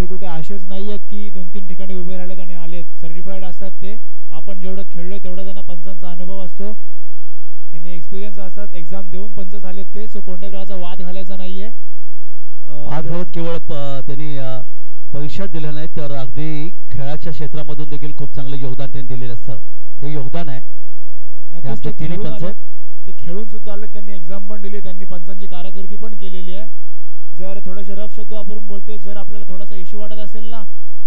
ते कुठे असेच नाही आहेत की 2-3 ठिकाणी उभे राहिलेत आणि आलेत. सर्टिफाईड असतात ते. आपण जेवढं खेळलोय तेवढा त्यांना पंचांचा अनुभव असतो, त्यांनी एक्सपिरियन्स असतात. एक्झाम देऊन पंच झालेत ते. सो कोणत्या प्रकारचा वाद घालायचा नाहीये. वाद घालत केवळ त्यांनी परीक्षा दिल्या नाही तर अगदी खेळाच्या क्षेत्रामधून देखील खूप चांगलं योगदान त्यांनी दिलेलं असतं. हे योगदान आहे. नक्कीच ते तिन्ही पंच ते खेळून सुद्धा आले, त्यांनी एक्झाम पण दिली, त्यांनी पंचांची कारकिर्दी पण केलेली आहे. जर थोडेसे रफ शब्द वापरून बोलतोय, जर आपल्याला थोडासा इश्यू वाटत असेल ना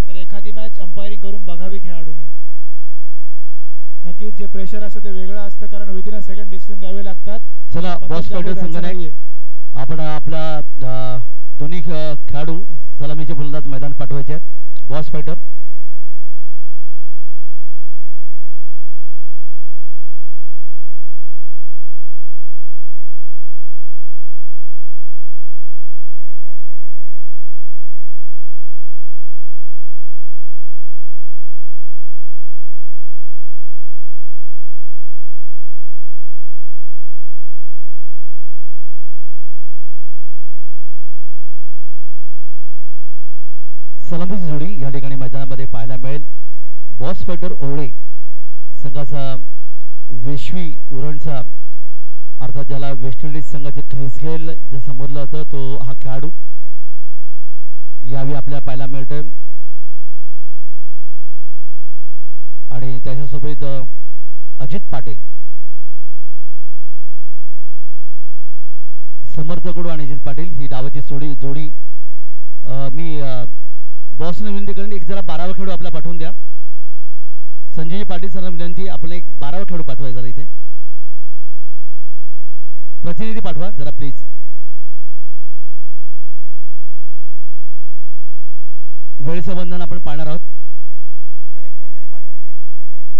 तर एखादी मॅच अंपायरिंग करून बघावी खेळाडूने. नक्कीच जे प्रेशर असतं ते वेगळं असतं, कारण विदिन अ सेकंड डिसिजन द्यावे लागतात. चला बॉस फायटर संघाने आपण आपला दोन्ही खेळाडू सलामीचे फलंदाज मैदान पाठवायचे आहेत. बॉस फायटर सलामीची जोडी या ठिकाणी मैदानामध्ये पाहायला मिळेल. बॉस फायटर ओवळे संघाचा वेश्वी उरणचा अर्थात ज्याला वेस्ट इंडिज संघाचे ख्रिस गेल जे समोरलं होतं तो हा खेळाडू यावेळी आपल्याला पाहायला मिळतोय. आणि त्याच्यासोबत अजित पाटील समर्थ कडू आणि अजित पाटील ही डावाची जोडी. मी बॉसने विनंती करेन एक जरा 12वा खेळाडू आपला पाठवून द्या. संजय पाटील सरांना विनंती आपण एक 12वा खेळाडू पाठवा जरा इथे. प्रतिनिधी पाठवा जरा प्लीज. वेळेचं बंधन आपण पाळणार आहोत. सर एक कोणतरी पाठवा ना, एकाला कोण.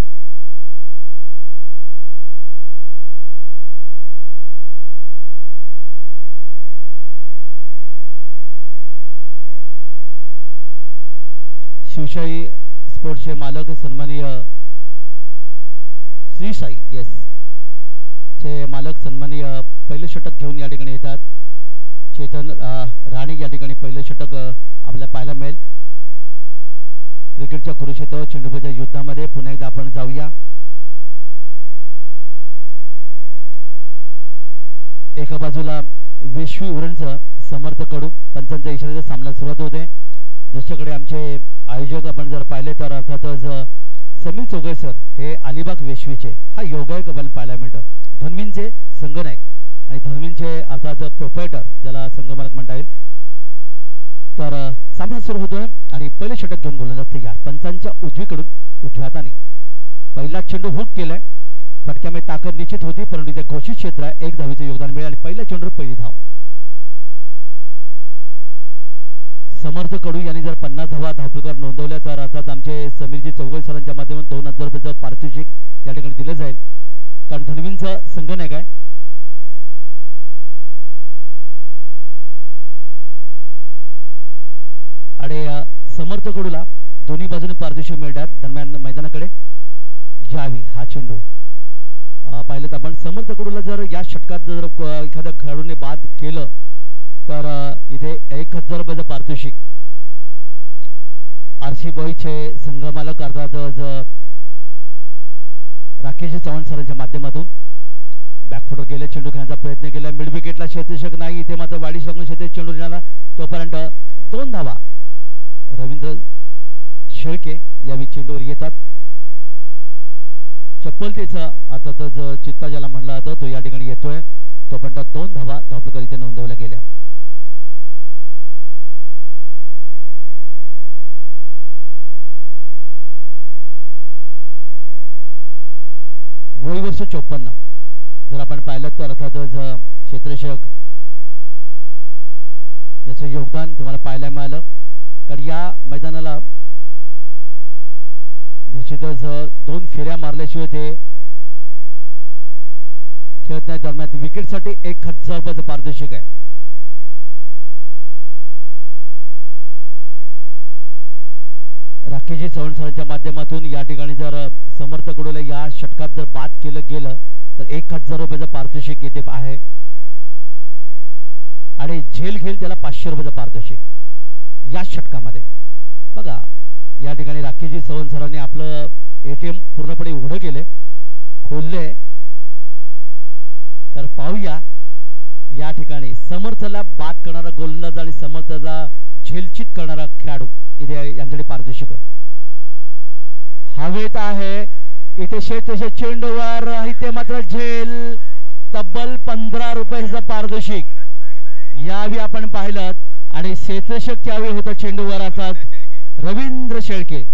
शिवशाही स्पोर्ट्सचे मालक सन्माननीय श्री साई येस चे मालक सन्माननीय पहिलं षटक घेऊन या ठिकाणी येतात. चेतन राणे या ठिकाणी पहिलं षटक आपल्याला पाहायला मिळेल. क्रिकेटच्या कुरुक्षेत्र चेंडूबाच्या युद्धामध्ये पुन्हा एकदा आपण जाऊया. एका बाजूला वेश्वी उरणचं समर्थ कडू पंचांच्या इशाऱ्याचा सामना सुरुवात होते. दुसरीकडे आमचे आयोजक आपण जर पाहिले तर अर्थातच समीर चौगळे सर हे अलिबाग वेश्वीचे हा योगायोग आपण पाहायला मिळतं. धन्वींचे संगनायक आणि धन्वींचे अर्थात प्रोप्रायटर ज्याला संघमालक म्हणता येईल. तर सामना सुरू होतोय आणि पहिले षटक घेऊन गोलंदाज तयार. पंचांच्या उजवीकडून उजव्या हाताने पहिला चेंडू हुक केलाय. फटक्यामध्ये ताकद निश्चित होती परंतु त्या घोषित क्षेत्रात 1 धावेचं योगदान मिळेल आणि पहिल्या चेंडूवर पहिली धाव. समर्थ कडू यांनी जर 50 धावा धावपकार नोंदवल्या तर अर्थात आमचे समीरजी चौगळे सरांच्या माध्यमातून 2000 रुपयाचं पारितोषिक या ठिकाणी दिलं जाईल, कारण धन्वींचा संघनायक आहे. आणि समर्थ कडूला दोन्ही बाजूने पारितोषिक मिळतात. दरम्यान मैदानाकडे यावी हा चेंडू पाहिलं तर आपण समर्थ कडूला जर या षटकात जर एखाद्या खेळाडूने बाद केलं तर इथे 1000 रुपयाचं पारितोषिक आरसी बॉयचे संघमालक अर्थात राकेश चव्हाण सरांच्या माध्यमातून बॅकफुटर गेले. चेंडू खेळण्याचा प्रयत्न केला. मिड विकेटला क्षेत्ररक्षक नाही. इथे मात्र वाढीस लागून क्षेत्र चेंडू नेला. तोपर्यंत 2 धावा रवींद्र शेळके यावेळी चेंडूवर येतात. चप्पलतेचा अर्थातच चित्ता ज्याला म्हणला जातो तो या ठिकाणी येतोय. तोपर्यंत 2 धावा धावपकार इथे नोंदवल्या गेल्या. वय वर्ष 54 जर आपण पाहिलं तर अर्थातच क्षेत्ररक्षक याचं योगदान तुम्हाला पाहायला मिळालं, कारण या मैदानाला निश्चितच 2 फेऱ्या मारल्याशिवाय ते खेळत नाही. दरम्यान विकेटसाठी 1000 रुपयाचं पारितोषिक आहे. राकेश चव्हाण सरांच्या माध्यमातून या ठिकाणी जर समर्थ कडूला या षटकात जर बाद केलं गेलं तर 1000 रुपयाचं पारितोषिक येते आहे आणि झेल घेईल त्याला 500 रुपयाचं पारितोषिक या षटकामध्ये. बघा या ठिकाणी राखीजी चव्हाण सरांनी आपलं ATM पूर्णपणे उघडं केले, खोलले. तर पाहूया या ठिकाणी समर्थला बाद करणारा गोलंदाज आणि समर्थला झेलचित करणारा खेळाडू इथे यांच्याकडे पारितोषिक हवेत आहे. इथे शेतशे चेंडूवर इथे मात्र झेल, तब्बल 15 रुपयाचं पारितोषिक यावेळी आपण पाहिलं. आणि शेतशक त्यावेळी होतं चेंडूवर अर्थात रवींद्र शेळके,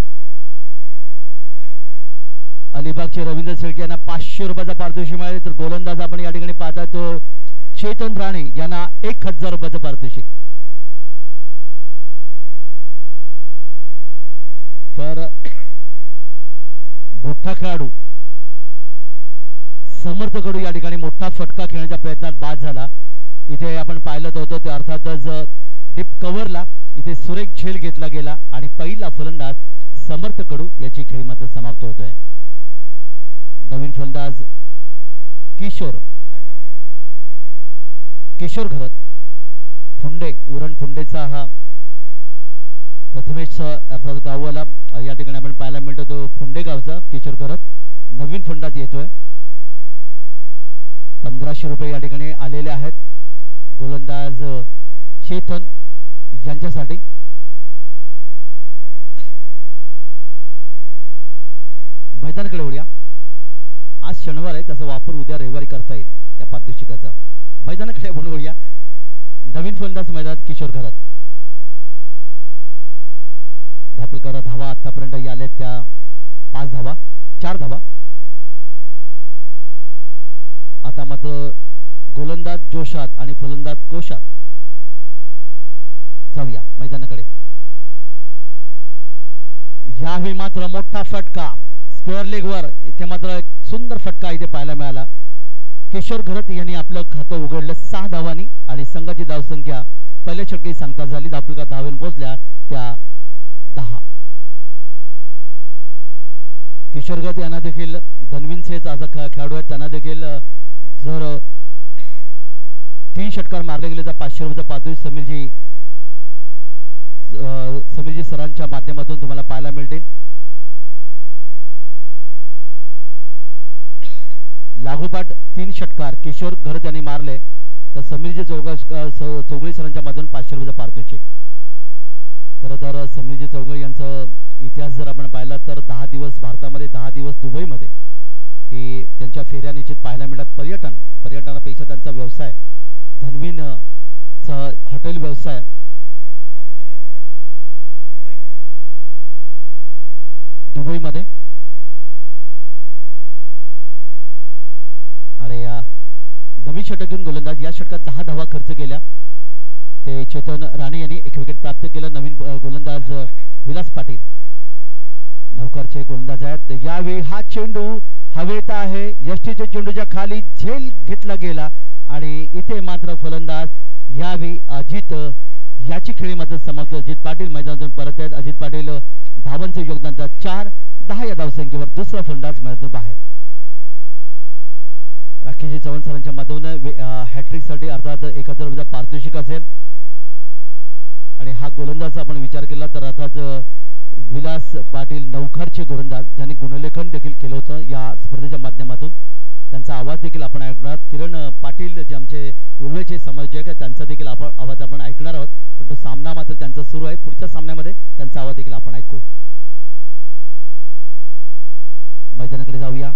अलिबागचे रवींद्र शेळके यांना 500 रुपयाचा पारितोषिक मिळाले. तर गोलंदाज आपण या ठिकाणी पाहता तो चेतन राणे यांना 1000 रुपयाचं पारितोषिक. तर मोठा खेळाडू समर्थ कडू या ठिकाणी मोठा फटका खेळण्याच्या प्रयत्नात बाद झाला. इथे आपण पाहिलं होतं ते अर्थातच डीप कव्हरला इथे सुरेख झेल घेतला गेला आणि पहिला फलंदाज समर्थ कडू याची खेळी मात्र समाप्त होतोय. नवीन फलंदाज किशोर घरत फुंडे, उरण फुंडेचा हा प्रथमेश अर्थात गाववाला या ठिकाणी आपण पाहायला मिळतो तो फुंडे गावचा किशोर घरत. नवीन फलंदाज येतोय. 1500 रुपये या ठिकाणी आलेले आहेत गोलंदाज चेतन यांच्यासाठी. मैदानाकडे वळूया. आज शनिवार आहे, त्याचा वापर उद्या रविवारी करता येईल त्या पारितोषिकाचा. मैदानाकडे आपण वळूया. नवीन फलंदाज मैदानात किशोर घरत. धापलकर धावा आतापर्यंत आले त्या 5 धावा, 4 धावा. आता मात्र गोलंदाज जोशात आणि फलंदाज कोशात. जाऊया मैदानाकडे. यावेळी मात्र मोठा फटका स्क्वेअर लेगवर, इथे मात्र सुंदर फटका इथे पाहायला मिळाला. किशोर घरत यांनी आपलं खातं उघडलं 6 धावांनी आणि संघाची धावसंख्या पहिल्या षटकी सांगता झाली. धापलकर धावेन पोहोचल्या त्या 10. किशोर घरत यांना देखील धनवीन सेज असा खेळाडू आहेत, त्यांना देखील जर 3 षटकार मारले गेले तर 500 रुपयाचा पारितोषिक समीरजी सरांच्या माध्यमातून तुम्हाला पाहायला मिळतील. लागोपाठ 3 षटकार किशोर घरत यांनी मारले तर समीरजी चौगळे सरांच्या माध्यमातून 500 रुपयाचा पारितोषिक. खरं तर समीरजी चौगळे यांचा इतिहास जर आपण पाहिला तर 10 दिवस भारतामध्ये, 10 दिवस दुबईमध्ये ही त्यांच्या फेऱ्या निश्चित पाहायला मिळतात. पर्यटनापेक्षा त्यांचा व्यवसाय धनवीन हॉटेल व्यवसाय दुबईमध्ये. आणि या नवीन षटक घेऊन गोलंदाज या षटकात 10 धावा खर्च केल्या. ते चेतन राणे यांनी 1 विकेट प्राप्त केलं. नवीन गोलंदाज विलास पाटील नौकरचे गोलंदाज आहेत. यावेळी हा चेंडू हवेत आहे. यष्टीच्या चेंडूच्या खाली झेल घेतला गेला आणि इथे मात्र फलंदाज यावेळी अजित याची खेळी मात्र समाप्त. अजित पाटील मैदानातून परत आहेत. अजित पाटील धावांचं योगदान 4-10 या धावसंख्येवर दुसरा फलंदाज मैदानातून बाहेर. राखीजी चव्हाण सरांच्या माध्यमातून हॅट्रिकसाठी अर्थात 1000 रुपयाचा पारितोषिक असेल. आणि हा गोलंदाज आपण विचार केला तर अर्थात विलास पाटील नौकरचे गोलंदाज ज्यांनी गुणलेखन देखील केलं होतं या स्पर्धेच्या माध्यमातून. त्यांचा आवाज देखील आपण ऐकणार. किरण पाटील जे आमचे उर्वेचे समर्थक आहेत त्यांचा देखील आवाज आपण ऐकणार आहोत. पण तो सामना मात्र त्यांचा सुरू आहे. पुढच्या सामन्यामध्ये त्यांचा आवाज देखील आपण ऐकू. मैदानाकडे जाऊया.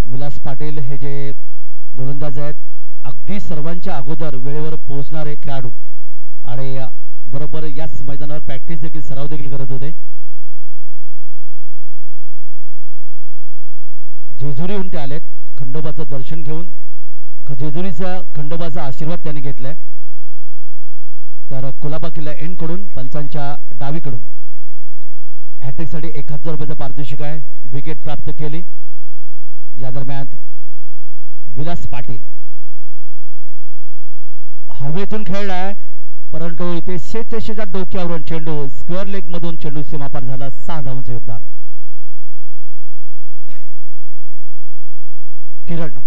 विलास पाटील हे जे गोलंदाज आहेत अगदी सर्वांच्या अगोदर वेळेवर पोहोचणारे खेळाडू आणि बरोबर याच मैदानावर प्रॅक्टिस देखील सराव देखील करत होते. जेजुरीहून ते आलेत खंडोबाचं दर्शन घेऊन. जेजुरीचा खंडोबाचा आशीर्वाद त्यांनी घेतलाय. तर कुलाबा किल्ला एंड कडून पंचांच्या डावीकडून हॅट्रिकसाठी 1000 रुपयाचा पारितोषिक आहे. विकेट प्राप्त केली. या दरम्यान विलास पाटील हवेतून खेळलाय परंतु इथे शेतशेच्या डोक्यावरून चेंडू स्क्वेअर लेग मधून चेंडू सीमापार झाला. 6 धावांचे योगदान. किरण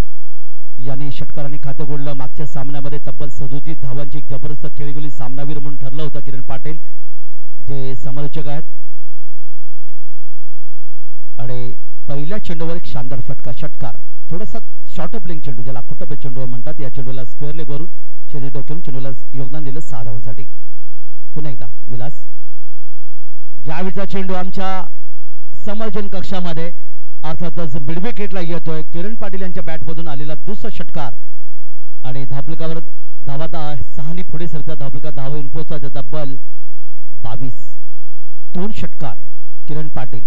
यांनी षटकारांनी खातं गोडलं. मागच्या सामन्यामध्ये तब्बल 37 धावांची जबरदस्त खेळी गेली. सामनावीर म्हणून म्हणून ठरलं होतं किरण पाटील जे समालोचक आहेत. आणि पहिल्या चेंडूवर एक शानदार फटका षटकार थोडासा शॉर्ट प्लेइंग चेंडू ज्याला कुटबे चेंडू म्हणतात या चेंडूला स्क्वेअर लेग वरून शेजारी डोक्यावरून चेंडूला योगदान दिलं 6 धावांसाठी. पुन्हा एकदा विलास यावेळचा चेंडू आमच्या समालोचन कक्षामध्ये अर्थातच मिड विकेटला येतोय. किरण पाटील यांच्या बॅटमधून आलेला दुसरा षटकार आणि धावफलकावर धावा 6 पुढे सरतात. धावफलका धावा येऊन पोहोचतात तब्बल 22. 2 षटकार किरण पाटील.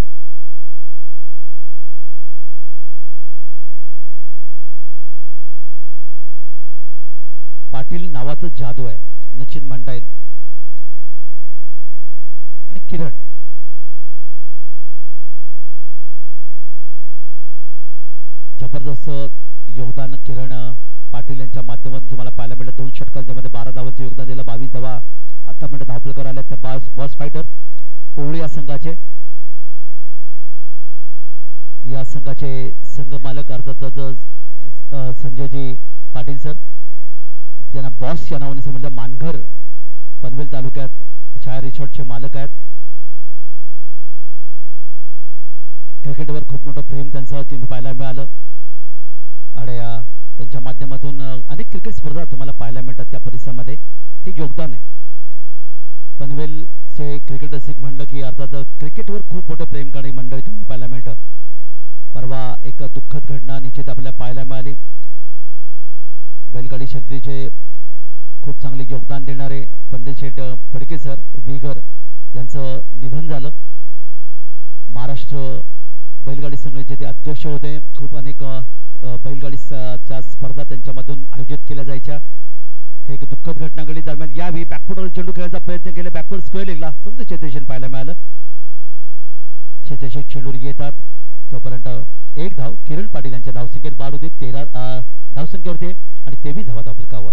पाटील नावाचं जादू आहे निश्चित म्हणता येईल. आणि किरण जबरदस्त योगदान किरण पाटील यांच्या माध्यमातून तुम्हाला पाहायला मिळतं. 2 षटकार ज्यामध्ये 12 धावांचे योगदान दिलं. 22 धावा आता म्हणजे धावफलकावर आल्या त्या बॉस फायटर ओवळी या संघाचे संघ मालक अर्थातच संजयजी पाटील सर ज्यांना बॉस या नावाने समजलं. मानघर पनवेल तालुक्यात छाया रिसॉर्टचे मालक आहेत. क्रिकेटवर खूप मोठं प्रेम त्यांचं तुम्ही पाहायला मिळालं आणि त्यांच्या माध्यमातून अनेक क्रिकेट स्पर्धा तुम्हाला पाहायला मिळतात त्या परिसरामध्ये. हे योगदान आहे. पनवेलचे क्रिकेट रसिक म्हणलं की अर्थात क्रिकेटवर खूप मोठं प्रेम करणारी मंडळी तुम्हाला पाहायला मिळतं. परवा एक दुःखद घटना निश्चित आपल्याला पाहायला मिळाली. बैलगाडी शर्यतीचे खूप चांगले योगदान देणारे पंडित शेठ फडके सर विगर यांचं निधन झालं. महाराष्ट्र बैलगाडी संघटनेचे ते अध्यक्ष होते. खूप अनेक बैलगाडीच्या स्पर्धा त्यांच्यामधून आयोजित केल्या जायच्या. हे एक दुःखद घटना घडली. दरम्यान यावेळी बॅकफुटवर चेंडू खेळण्याचा प्रयत्न केला. बॅकवर्ड स्क्वेअर लेगला सुंदर क्षेत्ररक्षण पाहायला मिळालं. क्षेत्ररक्षक चेंडूवर येतात तोपर्यंत 1 धाव किरण पाटील यांच्या धावसंख्येत वाढ होते. 13 धावसंख्येवरती आणि 23 धावा धावफलकावर.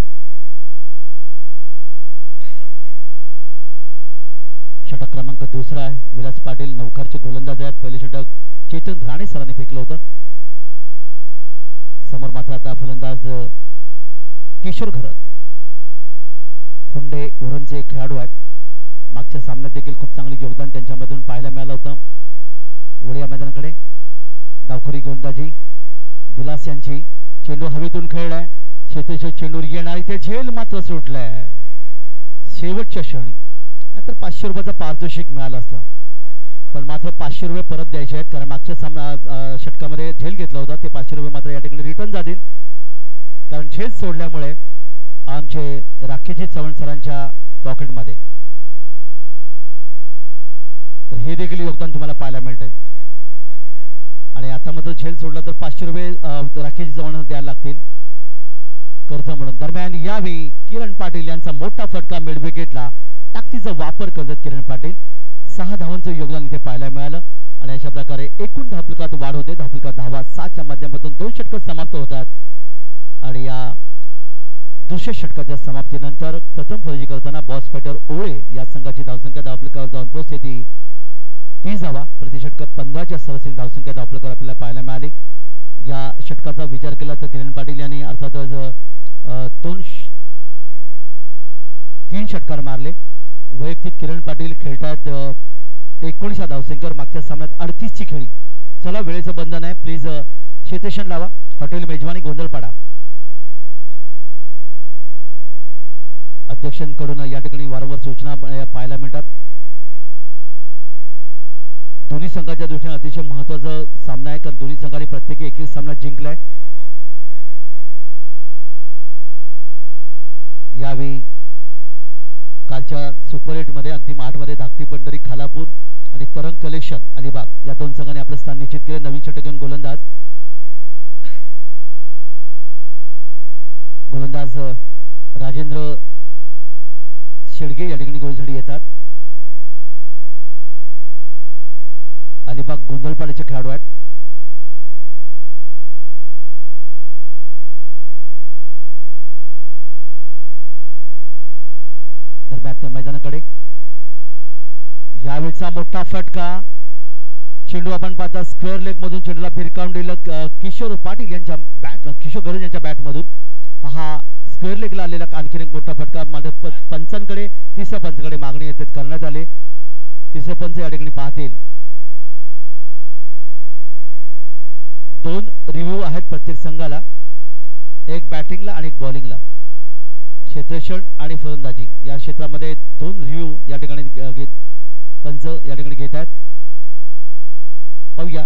षटक क्रमांक 2 आहे. विलास पाटील नौकारचे गोलंदाज आहेत. पहिले षटक चेतन राणे सरांनी फेकलं होतं. समोर मात्र आता फलंदाज किशोर घरत फुंडे उरणचे खेळाडू आहेत. मागच्या सामन्यात देखील खूप चांगले योगदान त्यांच्यामधून पाहायला मिळालं होतं. वडिया मैदानाकडे डावखुरी गोलंदाजी विलास यांची. चेंडू हवेतून खेळलाय. क्षेत्ररक्षक चेंडूवर येणार ते झेल मात्र सुटलाय शेवटच्या क्षणी. नाहीतर 500 रुपयाचं पारितोषिक मिळालं असतं पण मात्र 500 रुपये परत द्यायचे आहेत कारण मागच्या षटकामध्ये झेल घेतला होता. ते 500 रुपये मात्र या ठिकाणी रिटर्न जातील कारण झेल सोडल्यामुळे आमचे राखेजी चव्हाण सरांच्या पॉकेटमध्ये. तर हे देखील योगदान तुम्हाला पाहायला मिळतंय. आणि आता मात्र झेल सोडला तर 500 रुपये राखेजी चव्हाण द्यायला लागतील कर्ज म्हणून. दरम्यान यावेळी किरण पाटील यांचा मोठा फटका मिड विकेटला ताकदीचा वापर करतात किरण पाटील. 6 धावांचं योगदान इथे पाहायला मिळालं आणि अशा प्रकारे एकूण धावफलकात वाढ होते. धावफलकात धावा 7च्या माध्यमातून 2 षटक समाप्त होतात आणि या दुसऱ्या षटकाच्या समाप्तीनंतर प्रथम फलंदाजी करताना बॉस फायटर ओळे या संघाची धावसंख्या धावफलकावर जाऊन पोहोचते ती 30 धावा. प्रति षटक 15च्या सरासरी धावसंख्या धावफलकावर आपल्याला पाहायला मिळाली. या षटकाचा विचार केला तर किरण पाटील यांनी अर्थातच 3 षटकार मारले. वैयक्तिक किरण पाटील खेळतात 19 धावसंख्येवर. मागच्या सामन्यात 38ची खेळी. चला वेळेचं बंधन आहे. प्लीज क्षेत्ररक्षण लावा. हॉटेल मेजवानी गोंधळपाडा. अध्यक्षांकडून या ठिकाणी वारंवार सूचना पाहायला मिळतात. दोन्ही संघाच्या दृष्टीने अतिशय महत्त्वाचा सामना आहे कारण दोन्ही संघांनी प्रत्येकी 21 सामना जिंकलाय. यावेळी कालच्या सुपर 8 मध्ये अंतिम 8 मध्ये धाकटी पंढरी खालापूर आणि तरंग कलेक्शन अलिबाग या 2 संघांनी आपलं स्थान निश्चित केलं. नवीन षटकन गोलंदाज राजेंद्र शेळगे या ठिकाणी गोलसाठी येतात. अलिबाग गोंधळपाड्याचे खेळाडू आहेत. दरम्यान त्या मैदानाकडे यावेळचा मोठा फटका. चेंडू आपण पाहता स्क्वेअर लेग मधून चेंडूला भिरकावून दिलं किशोर पाटील यांच्या किशोर गरज यांच्या बॅट मधून हा स्क्वेअर लेगला आलेला आणखीन एक मोठा फटका मात्र पंचांकडे तिसऱ्या पंचाकडे मागणी येते करण्यात आले. तिसरे पंच या ठिकाणी पाहतील. 2 रिव्ह्यू आहेत प्रत्येक संघाला, एक बॅटिंगला आणि एक बॉलिंगला. क्षेत्ररक्षण आणि फलंदाजी या क्षेत्रामध्ये 2 रिव्ह्यू या ठिकाणी पंच या ठिकाणी घेत आहेत. पाहूया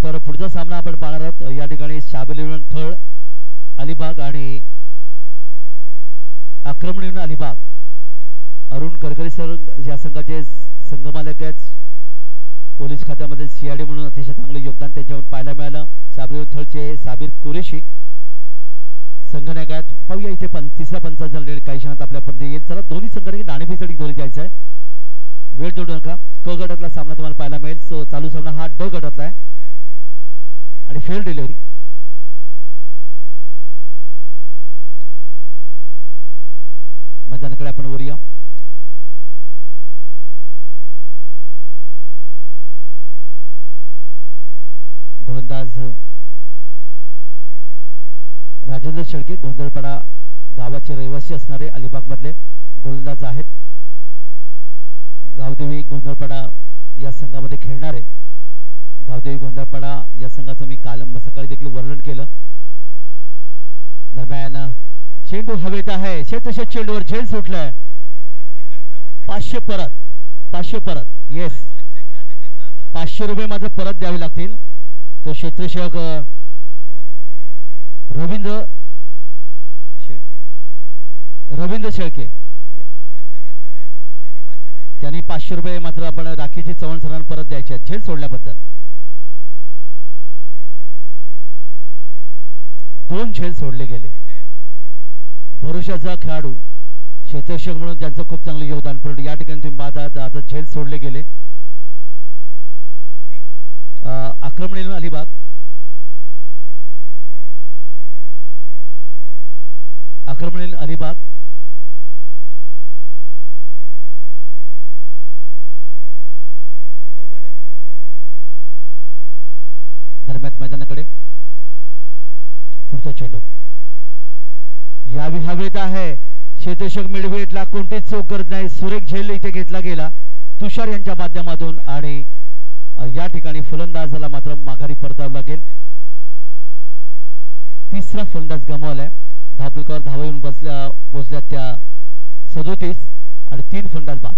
तर पुढचा सामना आपण पाहणार आहोत. या ठिकाणी शाबेल थळ अलिबाग आणि आक्रमण अलिबाग. अरुण करकरे सर या संघाचे संघमालक आहेत. पोलीस खात्यामध्ये सीआयडी म्हणून अतिशय चांगले योगदान त्यांच्याकडून पाहायला मिळालं. शाबेल थळचे साबिर कुरेशी संघनायक आहेत. पाहूया इथे तिसरा पंचा झालेला काही क्षणात आपल्यापर्यंत येईल. चला दोन्ही संघांनी नाणेफेकसाठी दोरी जायचं आहे. वेळ जोडू नका. क गटातला सामना तुम्हाला पाहायला मिळेल. चालू सामना हा ड गटातला आहे आणि फेअर डिलिव्हरी. मैदानाकडे आपण वरूया. गोलंदाज राजेंद्र शेळके गोंधळपाडा गावाचे रहिवासी असणारे अलिबाग मधले गोलंदाज आहेत. गावदेवी गोंधळपाडा या संघामध्ये खेळणारे गावदेवी गोंधळपाडा या संघाचं मी काल सकाळी देखील वर्णन केलं. दरम्यान चेंडू हवेत आहे. शेतशेत चेंडूवर झेल सुटलाय. 500 परत येस 500 रुपये मात्र परत द्यावे लागतील. तो क्षेत्ररक्षक रवींद्र शेळके त्यांनी 500 रुपये मात्र आपण राखीची चव्हाण सरांना परत द्यायचे आहेत झेल सोडल्याबद्दल. 2 झेल सोडले गेले. भरोशाचा खेळाडू क्षेत्ररक्षक म्हणून ज्यांचं खूप चांगलं योगदान, परंतु या ठिकाणी तुम्ही पाहता आता झेल सोडले गेले. आक्रमण अलिबाग दरम्यान मैदानाकडे पुढचा चेंडू या विहावेत आहे. क्षेत्ररक्षक मिडवेटला कोणतीच चूक करत नाही. सुरेख झेल इथे घेतला गेला तुषार यांच्या माध्यमातून आणि या ठिकाणी फलंदाजाला मात्र माघारी परतावं लागेल. तिसरा फलंदाज गमावलाय. धापलकर धावा येऊन पोचल्या त्या 37 आणि 3 फलंदाज बाद.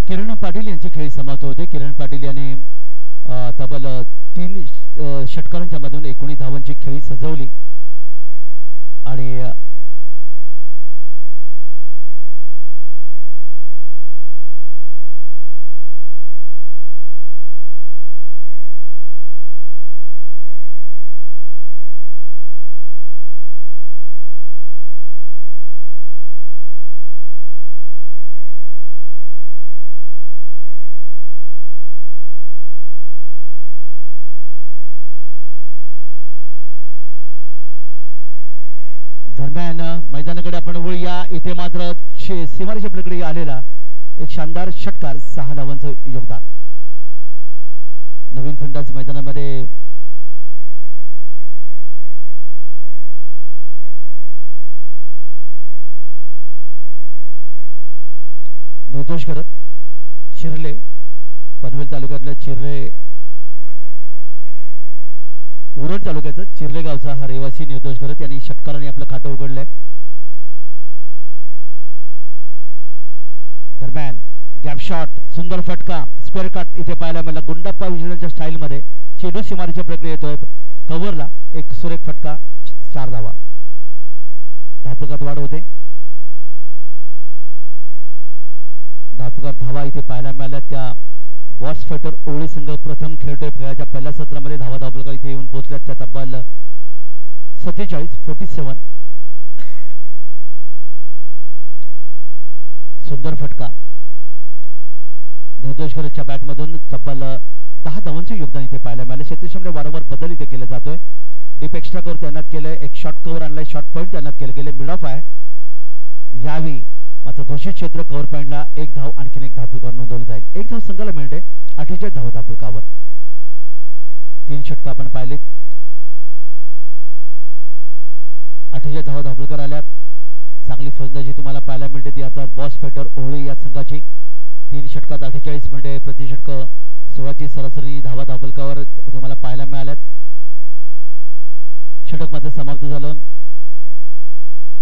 किरण पाटील यांची खेळी समाप्त होते. किरण पाटील यांनी तब्बल 3 षटकारांच्या मधून 19 धावांची खेळी सजवली आणि दरम्यान मैदानाकडे आपण वळूया. इथे मात्र सीमारेषा पलीकडे आलेला एक शानदार षटकार 6 धावांचं योगदान. नवीन फलंदाज मैदानामध्ये निर्दोष करत चिरले पनवेल तालुक्यातल्या उरण तालुक्याचा चिरले गावचा हा रहिवासी निर्दोष करत यांनी षटकाराने आपलं खातं उघडलंय. दरम्यान गॅप शॉट सुंदर फटका स्क्वेअर कट इथे पाहायला मिळाला. गुंडाप्पा विजयच्या स्टाईल मध्ये चेंडू सीमारेच्या प्रक्रिया येतोय. कव्हरला एक सुरेख फटका 4 धावा. धापकात वाढ होते. धावपकार धावा इथे पाहायला मिळाल्या त्या बॉस फायटर ओळी संघ प्रथम खेळतोय खेळाच्या पहिल्या सत्रामध्ये धावा धावपकार इथे येऊन पोहोचल्यात त्या तब्बल 47 सुंदर फटका निर्दोषकरच्या बॅटमधून तब्बल 10 धावांचे योगदान इथे पाहायला मिळाले क्षेत्रक्षमतेमध्ये वारंवार बदल इथे केला जातोय डीप एक्स्ट्रा कव्हर तैनात केले एक शॉर्ट कव्हर आणलाय शॉर्ट पॉईंट तैनात केले गेले मिड ऑफ आहे यावेळी मात्र घोषित क्षेत्र कव्हर पॉईंटला एक धाव आणखीन एक धावफलकावर नोंदवली जाईल एक धाव संघाला मिळते 48 धावा धावफलकावर 3 षटका आपण पाहिलेत 48 धावा धावफलकार आल्यात चांगली फलंदाजी तुम्हाला पाहायला मिळते ती अर्थात बॉस फायटर ओहळी या संघाची 3 षटकात 48 म्हणजे प्रति षटक 16ची सरासरी धावा धावफलकावर तुम्हाला पाहायला मिळाल्यात षटक मात्र समाप्त झालं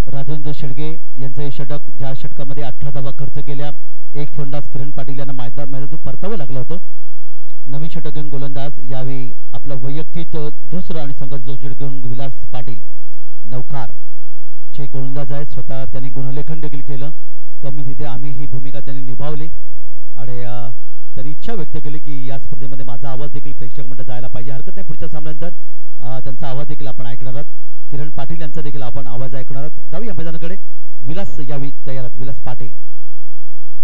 राजेंद्र शेडगे यांचं हे षटक ज्या षटकामध्ये 18 धावा खर्च केल्या एक फलंदाज किरण पाटील यांना मैदानातून परतावं लागलं होतं नवीन षटक घेऊन गोलंदाज यावेळी आपला वैयक्तिक दुसरं आणि संघाचा जोड घेऊन विलास पाटील नवकार चे गोलंदाज आहेत स्वतः त्यांनी गुणलेखन देखील केलं कमी तिथे आम्ही ही भूमिका त्यांनी निभावली आणि त्यांनी इच्छा व्यक्त केली की या स्पर्धेमध्ये माझा आवाज देखील प्रेक्षक मंडळात जायला पाहिजे हरकत नाही पुढच्या सामन्यानंतर त्यांचा आवाज देखील आपण ऐकणार आहोत किरण पाटील यांचा देखील आपण आवाज ऐकणार आहोत जाऊया मैदानाकडे विलास यावी तयार आहेत विलास पाटील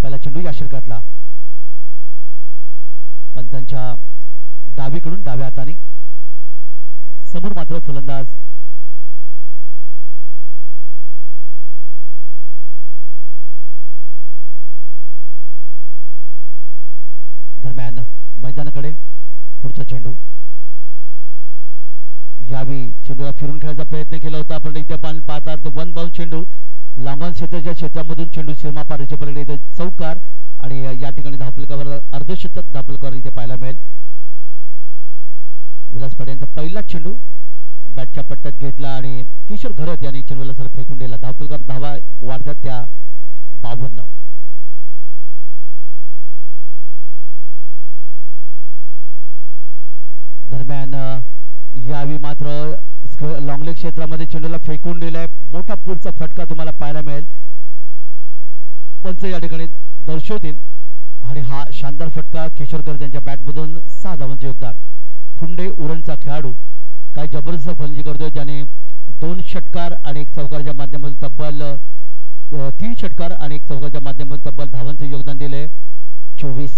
पहिला चेंडू या षटकातला पंचांच्या डावीकडून डाव्या हाताने समोर मात्र फलंदाज दरम्यान मैदानाकडे पुढचा चेंडू यावेळी चेंडूला फिरून खेळायचा प्रयत्न केला होता पण इथे आपण पाहतात वन बाउंड चेंडू लांगण क्षेत्राच्या क्षेत्रामधून चेंडू सीमा पारीच्या पलीकडे इथे चौकार आणि या ठिकाणी धावफलकावर अर्धशतक धावफलकावर इथे पाहायला मिळेल विलास पाटील यांचा पहिला चेंडू बॅटच्या पट्ट्यात घेतला आणि किशोर घरत यांनी चेंडूला सर फेकून दिला धावफलकावर धावा वाढतात त्या 52 दरम्यान यावेळी मात्र लॉंगलेग क्षेत्रामध्ये चेंडूला फेकून दिलाय मोठा पुढचा फटका तुम्हाला पाहायला मिळेल पंच या ठिकाणी दर्शवतील आणि हा शानदार फटका किशोरकर त्यांच्या बॅटमधून 6 धावांचे योगदान फुंडे उरणचा खेळाडू काय जबरदस्त फलंदाजी करतोय ज्याने 2 षटकार आणि 1 चौकाराच्या माध्यमातून तब्बल 3 षटकार आणि 1 चौकाराच्या माध्यमातून तब्बल धावांचे योगदान दिले 24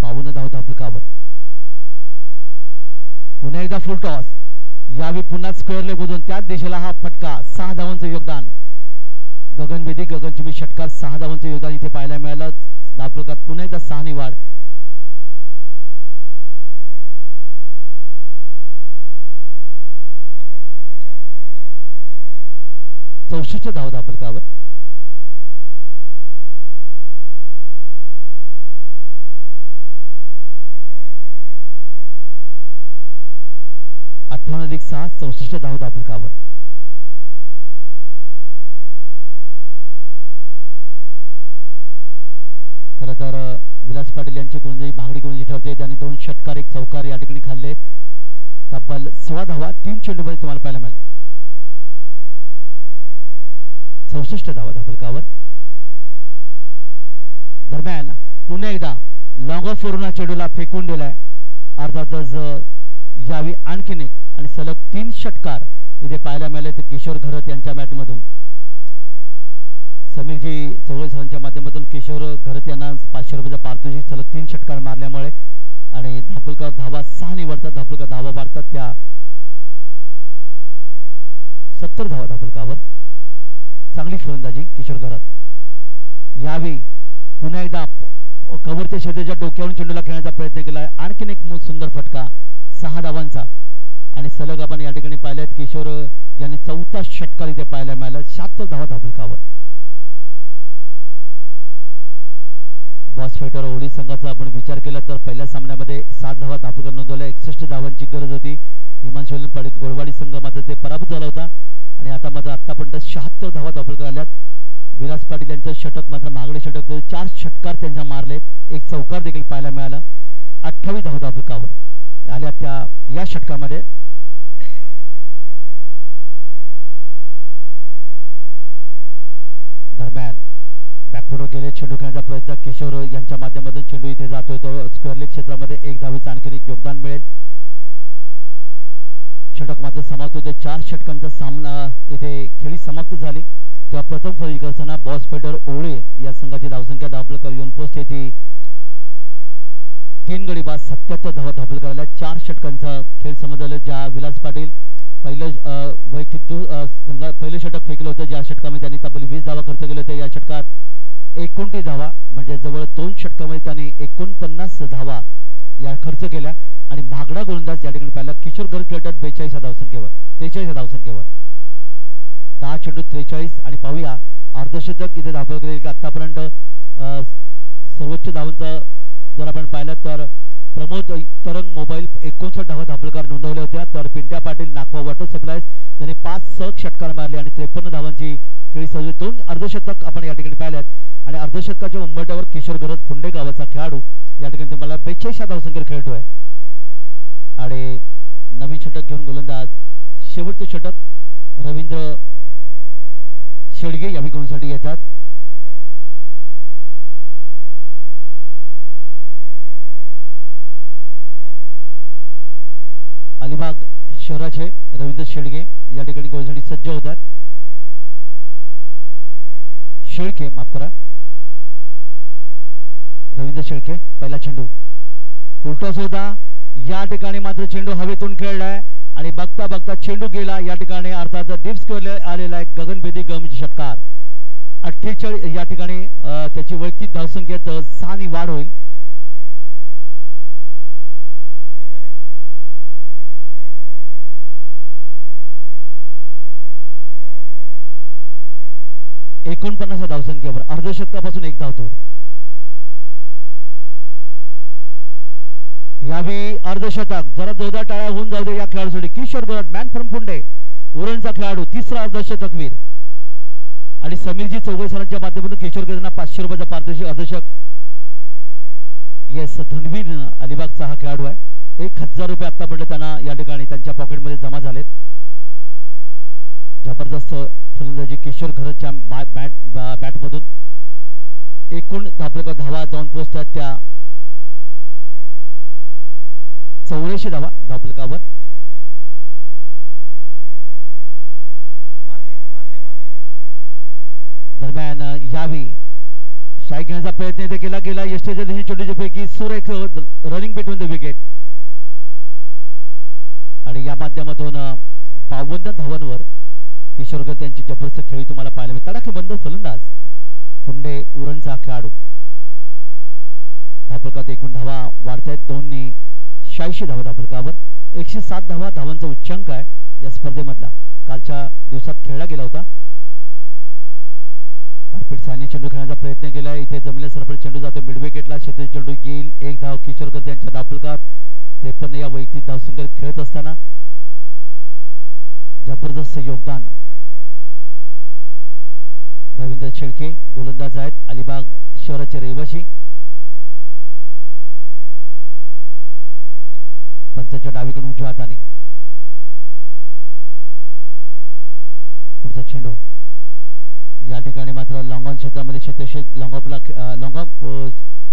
52 धावा धावफलकावर पुन्हा एकदा फुल टॉस यावेळी पुन्हा स्क्वेअर लेगमधून त्याच दिशेला हा फटका 6 धावांचे योगदान गगनभेदी गगनचुंबी षटकार 6 धावांचे योगदान इथे पाहायला मिळालं धावफलकात पुन्हा एकदा 6 नि वाढ आता 64 धावा धावफलकावर 58+6 64 धावा धावफलकावर खरं तर विलास पाटील यांची गोलंदाजी महागडी गोलंदाजी ठरते त्यांनी 2 षटकार 1 चौकार या ठिकाणी खाल्ले तब्बल 16 धावा 3 चेंडूमध्ये तुम्हाला पाहायला मिळालं 64 धावा धावफलकावर दरम्यान पुन्हा एकदा लॉंग ऑफ वरून चेंडूला फेकून दिलाय अर्थातच यावेळी आणखीन एक आणि सलग 3 षटकार इथे पाहायला मिळाले ते किशोर घरत यांच्या बॅटमधून समीरजी चव्हाण सरांच्या माध्यमातून किशोर घरत यांना 500 रुपयाचा पारितोषिक सलग 3 षटकार मारल्यामुळे आणि धावफलकावर धावा 6 निवडतात धावफलकावर धावा वाढतात त्या 70 धावा धावफलकावर चांगली फलंदाजी किशोर घरत यावेळी पुन्हा एकदा कव्हरच्या क्षेत्राच्या डोक्यावरून चेंडूला खेळण्याचा प्रयत्न केला आणखीन एक सुंदर फटका 6 धावांचा आणि सलग आपण या ठिकाणी पाहिलेत किशोर यांनी 4था षटकार इथे पाहायला मिळाला 76 धावा धावफलकावर बॉस फायटर ओळी संघाचा आपण विचार केला तर पहिल्या सामन्यामध्ये 60 धावा धावफलकार नोंदवल्या 61 धावांची गरज होती हिमांशू पाटील गोळवाडी संघ मात्र ते पराभूत झाला होता आणि आता मात्र आतापर्यंत 76 धावा धावफलकार आल्यात विलास पाटील यांचं षटक मात्र महागडे षटक 4 षटकार त्यांच्या मारलेत 1 चौकार देखील पाहायला मिळाला 28 धावा धावफलकावर आल्या त्या या षटकामध्ये दरम्यान बॅकफुटवर गेले, चेंडू खेळण्याचा प्रयत्न किशोर यांच्या माध्यमातून चेंडू इथे जातोय तो स्क्वेअर लेग क्षेत्रामध्ये 1 धावेचं आणखी एक योगदान मिळेल. षटक मात्र समाप्त होते. 4 षटकांचा सामना इथे खेळी समाप्त झाली तेव्हा प्रथम फलंदाजी करताना बॉस फेडर ओळे या संघाची धावसंख्या धावपलकर येऊन पोहोचते ती 3 गडी बाद 77 धावा धावपल करायला. 4 षटकांचा खेळ समजलं. ज्या विलास पाटील पहिलं वैयक्तिक पहिलं षटक फेकलं होतं, ज्या षटकामध्ये त्यांनी तब्बल 20 धावा खर्च केले होते, या षटकात 29 धावा म्हणजे जवळ 2 षटकामध्ये त्यांनी 49 धावा या खर्च केल्या. आणि महागडा गोलंदाज या ठिकाणी पाहिला किशोर गर्ग खेळतात 42 धावसंख्येवर 43 धावसंख्येवर 10 चेंडू 43. आणि पाहूया अर्धशतक इथे धावपल केले की आतापर्यंत सर्वोच्च धावांचा जर आपण पाहिलं तर प्रमोद तरंग मोबाईल 59 धावा धावपलकार नोंदवल्या होत्या, तर पिंट्या पाटील नाकवा वॉटर सप्लायज त्यांनी 5 सलग षटकार मारले आणि 53 धावांची खेळी सजवली. 2 अर्धशतक आपण या ठिकाणी पाहिल्यात. आणि अर्धशतकाच्या उंबरठ्यावर किशोर गरज फुंडे गावाचा खेळाडू या ठिकाणी तुम्हाला 42 धावसंख्येवर खेळतोय. आणि नवीन षटक घेऊन गोलंदाज शेवटचे षटक रवींद्र शेळगे या विकेटसाठी येतात. अलिबाग शहराचे रवींद्र शेळगे या ठिकाणी गोलसाठी सज्ज होतात. शेळके माफ करा, रवींद्र शेळके पहिला चेंडू फुलटॉस होता. या ठिकाणी मात्र चेंडू हवेतून खेळलाय आणि बघता बघता चेंडू गेला. या ठिकाणी अर्थात डीप स्क्वेअर आलेला आहे गगनभेदी गमची षटकार 48. या ठिकाणी त्याची वैयक्तिक धावसंख्येत 6 ने वाढ होईल. किती झाले? 49 धावसंख्येवर अर्धशतकापासून 1 धाव दूर. यावेळी अर्धशतक जरा जोरदार टाळ्या होऊन जाऊ दे या खेळाडूसाठी. किशोर गरज मॅन फ्रॉम पुंडे उरणचा खेळाडू 3रा अर्धशतकवीर. आणि समीरजी चौगळे सरांच्या माध्यमातून किशोर गरजना 500 रुपयाचा पारितोषिक अर्धशतक. येस, धनवीर अलिबागचा हा खेळाडू आहे. 1000 रुपये आतापर्यंत त्यांना या ठिकाणी त्यांच्या पॉकेटमध्ये जमा झालेत. जबरदस्त फलंदाजी किशोर गरजच्या बॅटमधून. एकूण धावा जाऊन पोहोचतात त्या 84 धावा धावपलकावर. दरम्यान यावेळी स्ट्राईक घेण्याचा प्रयत्न इथे केला गेला. यष्टीच्या चेंडूच्या पैकी सुरेख रनिंग बिटवीन द विकेट. आणि या माध्यमातून 52 धावांवर किशोरकर त्यांची जबरदस्त खेळी तुम्हाला पाहायला मिळते. तडाखेबंद फलंदाज फुंडे उरणचा खेळाडू. धावपलकात एकूण धावा वाढत आहेत. 2 ने 86 धावा धावपलकावर. 107 धावांचा उच्चांक आहे या स्पर्धेमधला. कालच्या दिवसात खेळला गेला होता. कार्पेट सायने चेंडू खेळण्याचा प्रयत्न केला. इथे जमिनीला सरपट चेंडू जातो मिड विकेटला. शेतीचा चेंडू येईल. 1 धाव किशोरकर त्यांच्या धावपलकात. 53 या वैयक्तिक धावसंख्येत खेळत असताना जबरदस्त योगदान रवींद्र शेळके गोलंदाज आहेत, अलिबाग शहराचे रहिवासी. पंचाच्या डावीकडून उजव्या हाताने पुढचा चेंडू. या ठिकाणी मात्र लॉंगॉन क्षेत्रामध्ये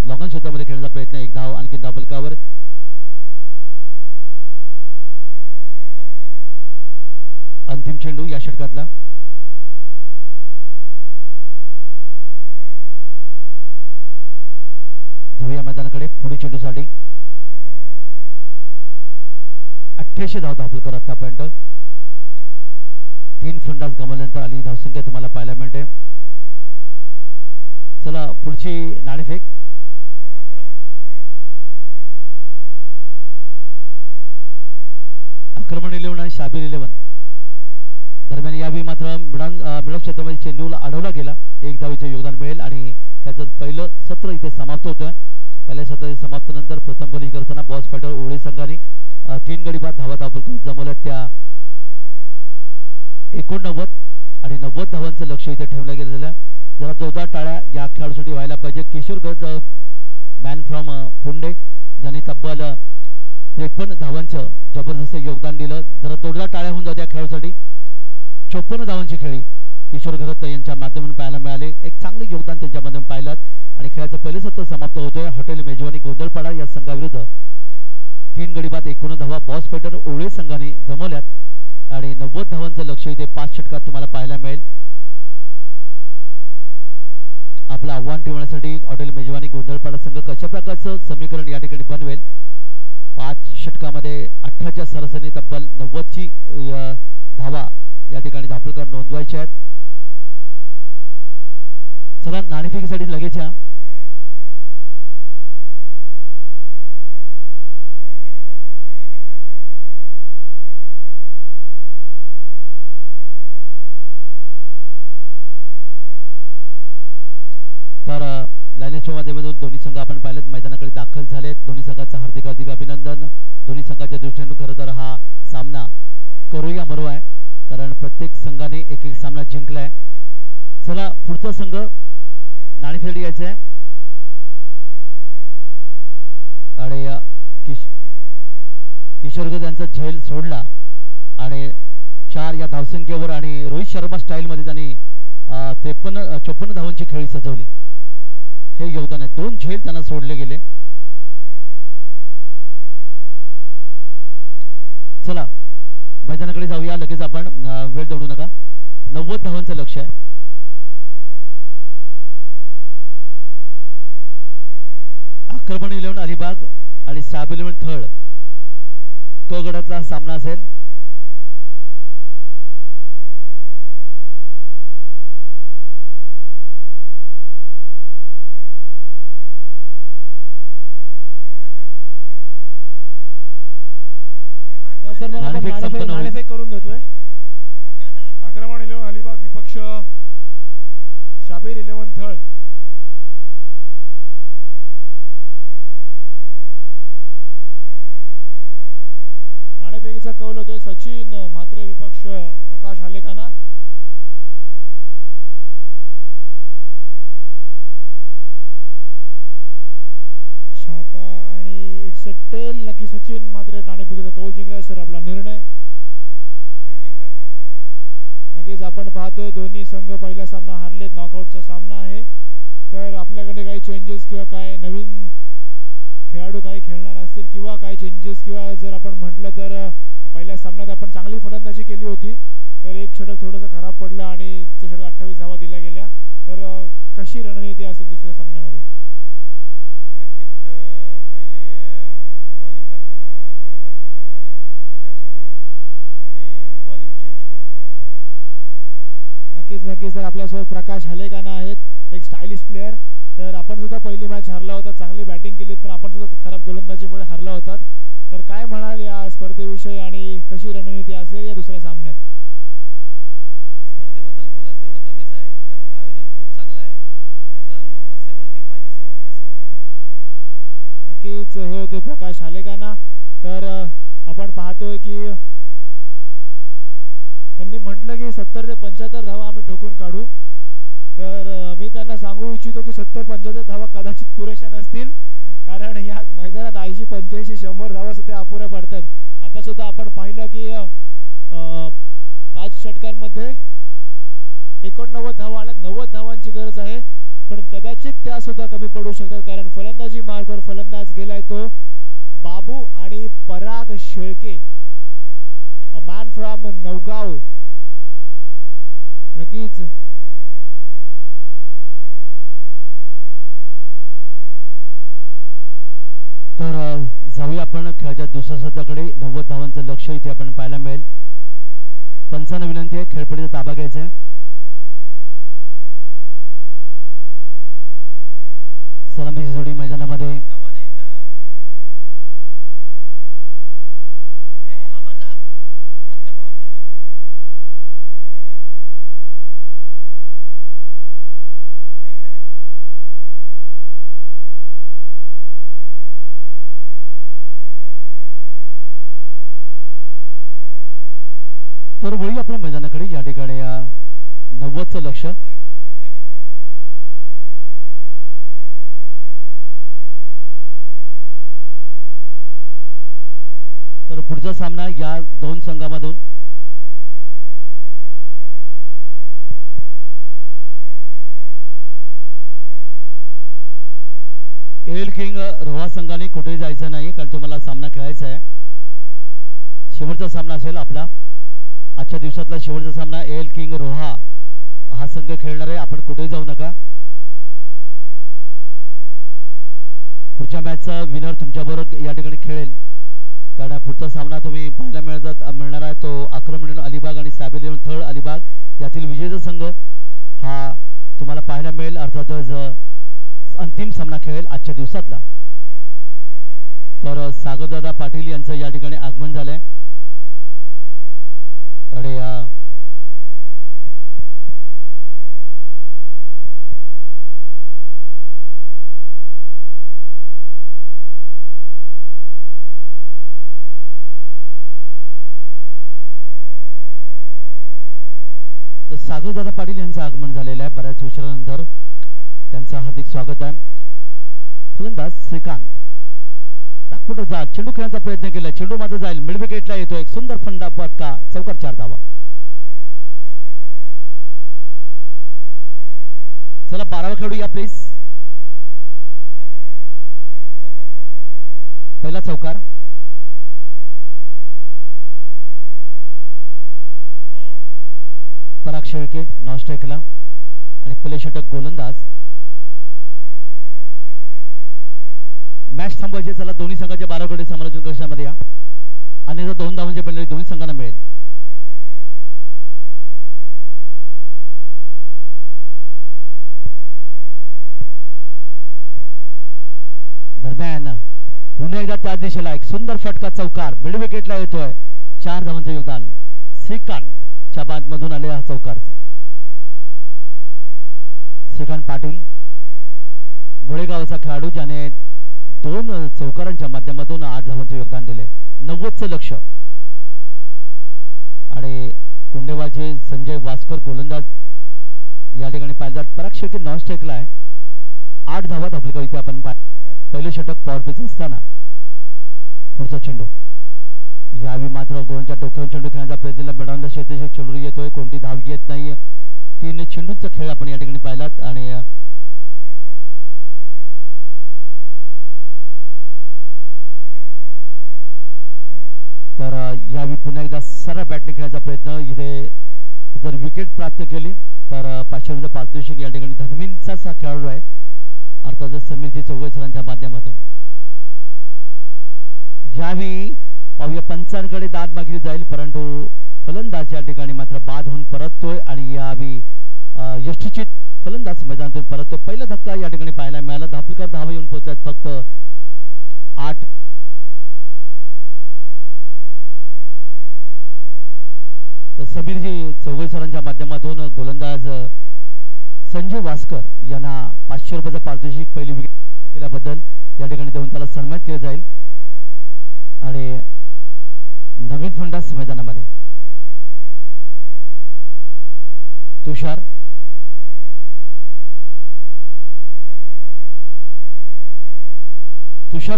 लॉंगॉन क्षेत्रामध्ये खेळण्याचा प्रयत्न. 1 धाव आणखी धावपलकावर. अंतिम चेंडू या षटकातला. जाऊया मैदानाकडे. पुढील चेंडूसाठी 88 धाव धावपलकर आतापर्यंत. 3 फलंदाज गमावल्यानंतर आली धावसंख्या तुम्हाला पाहायला मिळते. चला पुढची नाणेफेक. कोण आक्रमण नाही, आक्रमण 11 आणि शाबीर 11. दरम्यान यावेळी मात्र मिडॉप क्षेत्रामध्ये चेंडूला अडवला गेला. 1 धावेचे योगदान मिळेल आणि त्याचं पहिलं सत्र इथे समाप्त होतोय. पहिल्या सत्राच्या समाप्तीनंतर प्रथम फलंदाजी करताना बॉस फेडर ओळे संघाने 3 गडी बाद धावा धावपलकर जमवल्या. त्या 89 आणि 90 धावांचं लक्ष इथे ठेवलं गेलेलं. जरा जोरदार टाळ्या या खेळाडूसाठी व्हायला पाहिजे. किशोर गरज मॅन फ्रॉम पुंडे ज्यांनी तब्बल 53 धावांचं जबरदस्त योगदान दिलं. जरा जोरदार टाळ्या होऊन जात्या खेळाडूसाठी. 54 धावांची खेळी किशोर घरत यांच्या माध्यमातून पाहायला मिळाले. एक चांगले योगदान त्यांच्यामधून पाहिलं आणि खेळाचं पहिले सत्र समाप्त होतोय. हॉटेल मेजवानी गोंधळपाडा या संघाविरुद्ध 3 गडी बाद 51 धावा बॉस फायटर ओळे संघाने जमवल्यात आणि 90 धावांचं लक्ष इथे 5 षटकात तुम्हाला पाहायला मिळेल. आपलं आव्हान ठेवण्यासाठी हॉटेल मेजवानी गोंधळपाडा संघ कशा प्रकारचं समीकरण या ठिकाणी बनवेल. 5 षटकामध्ये 18च्या सरासरीने तब्बल 90ची धावा या ठिकाणी धापलकर नोंदवायच्या आहेत. चला नाणेफेकीसाठी लगेच या. तर लाईनच्या माध्यमातून दोन्ही संघ आपण पाहिलेत मैदानाकडे दाखल झालेत. दोन्ही संघांचं हार्दिक हार्दिक अभिनंदन. दोन्ही संघाच्या दृष्टीने खरं तर हा सामना करो या मरो आहे, कारण प्रत्येक संघाने एक एक सामना जिंकलाय. चला पुढचा संघ नाणेफेक यायचा आहे आणि किशोरगड यांचा झेल सोडला आणि 4 या धावसंख्येवर आणि रोहित शर्मा स्टाईलमध्ये त्यांनी 54 धावांची खेळी सजवली. हे योगदान आहे. 2 झेल त्यांना सोडले गेले. चला मैदानाकडे जाऊया लगेच आपण. वेळ दौडू नका. 90 धावांचं लक्ष आहे. आक्रमण 11 अलिबाग आणि साब 11 थळ क गटातला सामना असेल. नाणेफेक करून घेतोय. आक्रमण 11 अलिबाग विपक्ष शाबीर 11 थळ. नाणेफेकीचा कौल होतोय सचिन म्हात्रे विपक्ष प्रकाश हालेकाना. छापा आणि इट्स अ टेल. नक्की सचिन म्हात्रे नाणेफेकीचा कौल जिंकला सर. आपला निर्णय फिल्डिंग करणार. नक्कीच आपण पाहतोय दोन्ही संघ पहिला सामना हारलेत. नॉकआउटचा सामना आहे. तर आपल्याकडे काही चेंजेस किंवा काय नवीन खेळाडू काही खेळणार असतील किंवा काही चेंजेस किंवा जर आपण म्हटलं तर पहिल्या सामन्यात आपण चांगली फलंदाजी केली होती, तर एक षटक थोडंसं खराब पडलं आणि त्या षटक 28 धावा दिल्या गेल्या. तर कशी रणनीती असेल दुसऱ्या सामन्यामध्ये? नक्कीच पहिले बॉलिंग करताना थोड्याफार चुका झाल्या, आता त्या सुधरू आणि बॉलिंग चेंज करू थोडी. नक्कीच तर आपल्यासोबत प्रकाश हालेकाना आहेत, एक स्टायलिश प्लेयर. तर आपण सुद्धा पहिली मॅच हरला होता. चांगली बॅटिंग केलीत पण आपण सुद्धा खराब गोलंदाजीमुळे हरला होता. तर काय म्हणाल या स्पर्धेविषयी आणि कशी रणनीती असेल या दुसऱ्या सामन्यात? स्पर्धेबद्दल बोलायचं तेवढं कमीच आहे, कारण आयोजन खूप चांगलं आहे आणि रन आम्हाला 70 पाहिजे, 70 या 75. नक्कीच हे होते प्रकाश हालेकाना. तर आपण पाहतोय की त्यांनी म्हटलं की 70 ते 75 धावा आम्ही ठोकून काढू. तर मी त्यांना सांगू इच्छितो की 70-75 धावा कदाचित पुरेशा नसतील, कारण या मैदानात 80, 85, 100 धावा सुद्धा अपुऱ्या पडतात. आता सुद्धा आपण पाहिलं की 5 षटकांमध्ये 89 धावा आल्या. 90 धावांची गरज आहे, पण कदाचित त्या सुद्धा कमी पडू शकतात, कारण फलंदाजी मार्गावर फलंदाज गेलाय तो बाबू आणि पराग Shelke, a man from Navgaon. नक्कीच तर जाऊया आपण खेळाच्या दुसऱ्या सत्राकडे. 90 धावांचं लक्ष इथे आपण पाहायला मिळेल. पंचांना विनंती आहे खेळपट्टीचा ताबा घ्यायचा आहे. सलामीची जोडी मैदानामध्ये. तर वळी आपल्या मैदानाकडे. या ठिकाणी 90चं लक्ष. तर पुढचा सामना या दोन संघांमधून एल किंग रोहा संघाने कुठेही जायचं नाही, कारण तुम्हाला सामना खेळायचा आहे. शेवटचा सामना असेल आपला, आजच्या दिवसातला शेवटचा सामना. एल किंग रोहा हा संघ खेळणार आहे. आपण कुठेही जाऊ नका. पुढच्या मॅचचा विनर तुमच्याबरोबर या ठिकाणी खेळेल, कारण पुढचा सामना तुम्ही पाहायला मिळणार आहे तो आक्रमण अलिबाग आणि साबेल थळ अलिबाग यातील विजेता संघ हा तुम्हाला पाहायला मिळेल. अर्थातच अंतिम सामना खेळेल आजच्या दिवसातला. तर सागरदादा पाटील यांचं या ठिकाणी आगमन झालंय. अरे तर सागरदादा पाटील यांचं आगमन झालेलं आहे बऱ्याच उशिरानंतर. त्यांचं हार्दिक स्वागत आहे. फलंदाज श्रीकांत बॅकफुटर जा, चेंडू खेळण्याचा प्रयत्न केला, चेंडू मात्र जाईल, मिड विकेटला येतो. एक सुंदर फंडा फटका, चौकार 4 धावा. चला 12वा खेळू या प्लीज. पहिला चौकार. पराग शेळके नॉस्ट्राईकला आणि पहिले षटक गोलंदाज. मॅच थांबवायचे. चला दोन्ही संघाच्या 12 कडे समालोचन कक्षामध्ये या, अन्यथा 2 धावांचे पेनल्टी दोन्ही संघांना मिळेल. दरम्यान पुन्हा एकदा त्या दिशेला एक सुंदर फटका, चौकार, मिड विकेटला येतोय. 4 धावांचं योगदान श्रीकांतच्या बादमधून आले हा चौकार. श्रीकांत पाटील मुळेगावचा खेळाडू ज्याने 2 चौकारांच्या माध्यमातून 8 धावांचे योगदान दिले. 90चं लक्ष. आणि कुंडेवालचे संजय वास्कर गोलंदाज या ठिकाणी पाहिलं. पराग शेळके नॉन स्ट्राईकला आहे. 8 धावा धाबलकर इथे आपण पाहिल्यात. पहिलं षटक पॉवर पिच असताना पुढचा चेंडू. यावेळी मात्र गोलंच्या डोक्यावरून चेंडू खेळण्याचा प्रयत्न, मिडॉनला शेतीशी चेंडू येतोय, कोणती धाव येत नाही. 3 चेंडूंचा खेळ आपण या ठिकाणी पाहिलात. आणि तर यावेळी पुन्हा एकदा सरळ बॅटने खेळण्याचा प्रयत्न. इथे जर विकेट प्राप्त केली तर 500 रुपये पारितोषिक या ठिकाणी धनवींचाच हा खेळाडू आहे, अर्थात समीरजी चौगुले सरांच्या माध्यमातून. यावेळी पाहूया पंचांकडे दाद मागली जाईल, परंतु फलंदाज या ठिकाणी मात्र बाद होऊन परततोय आणि यावेळी यष्टीचित फलंदाज मैदानातून परततोय. पहिला धक्का या ठिकाणी पाहायला मिळाला. धापलकर धावा येऊन पोहोचल्यात फक्त 8. तर समीरजी चौगुले सरांच्या माध्यमातून गोलंदाज संजय वास्कर यांना 500 रुपयाचं पारितोषिक पहिली विकेट प्राप्त केल्याबद्दल या ठिकाणी देऊन त्याला सन्मानित केलं जाईल. आणि नवीन फलंदाज मैदानामध्ये तुषार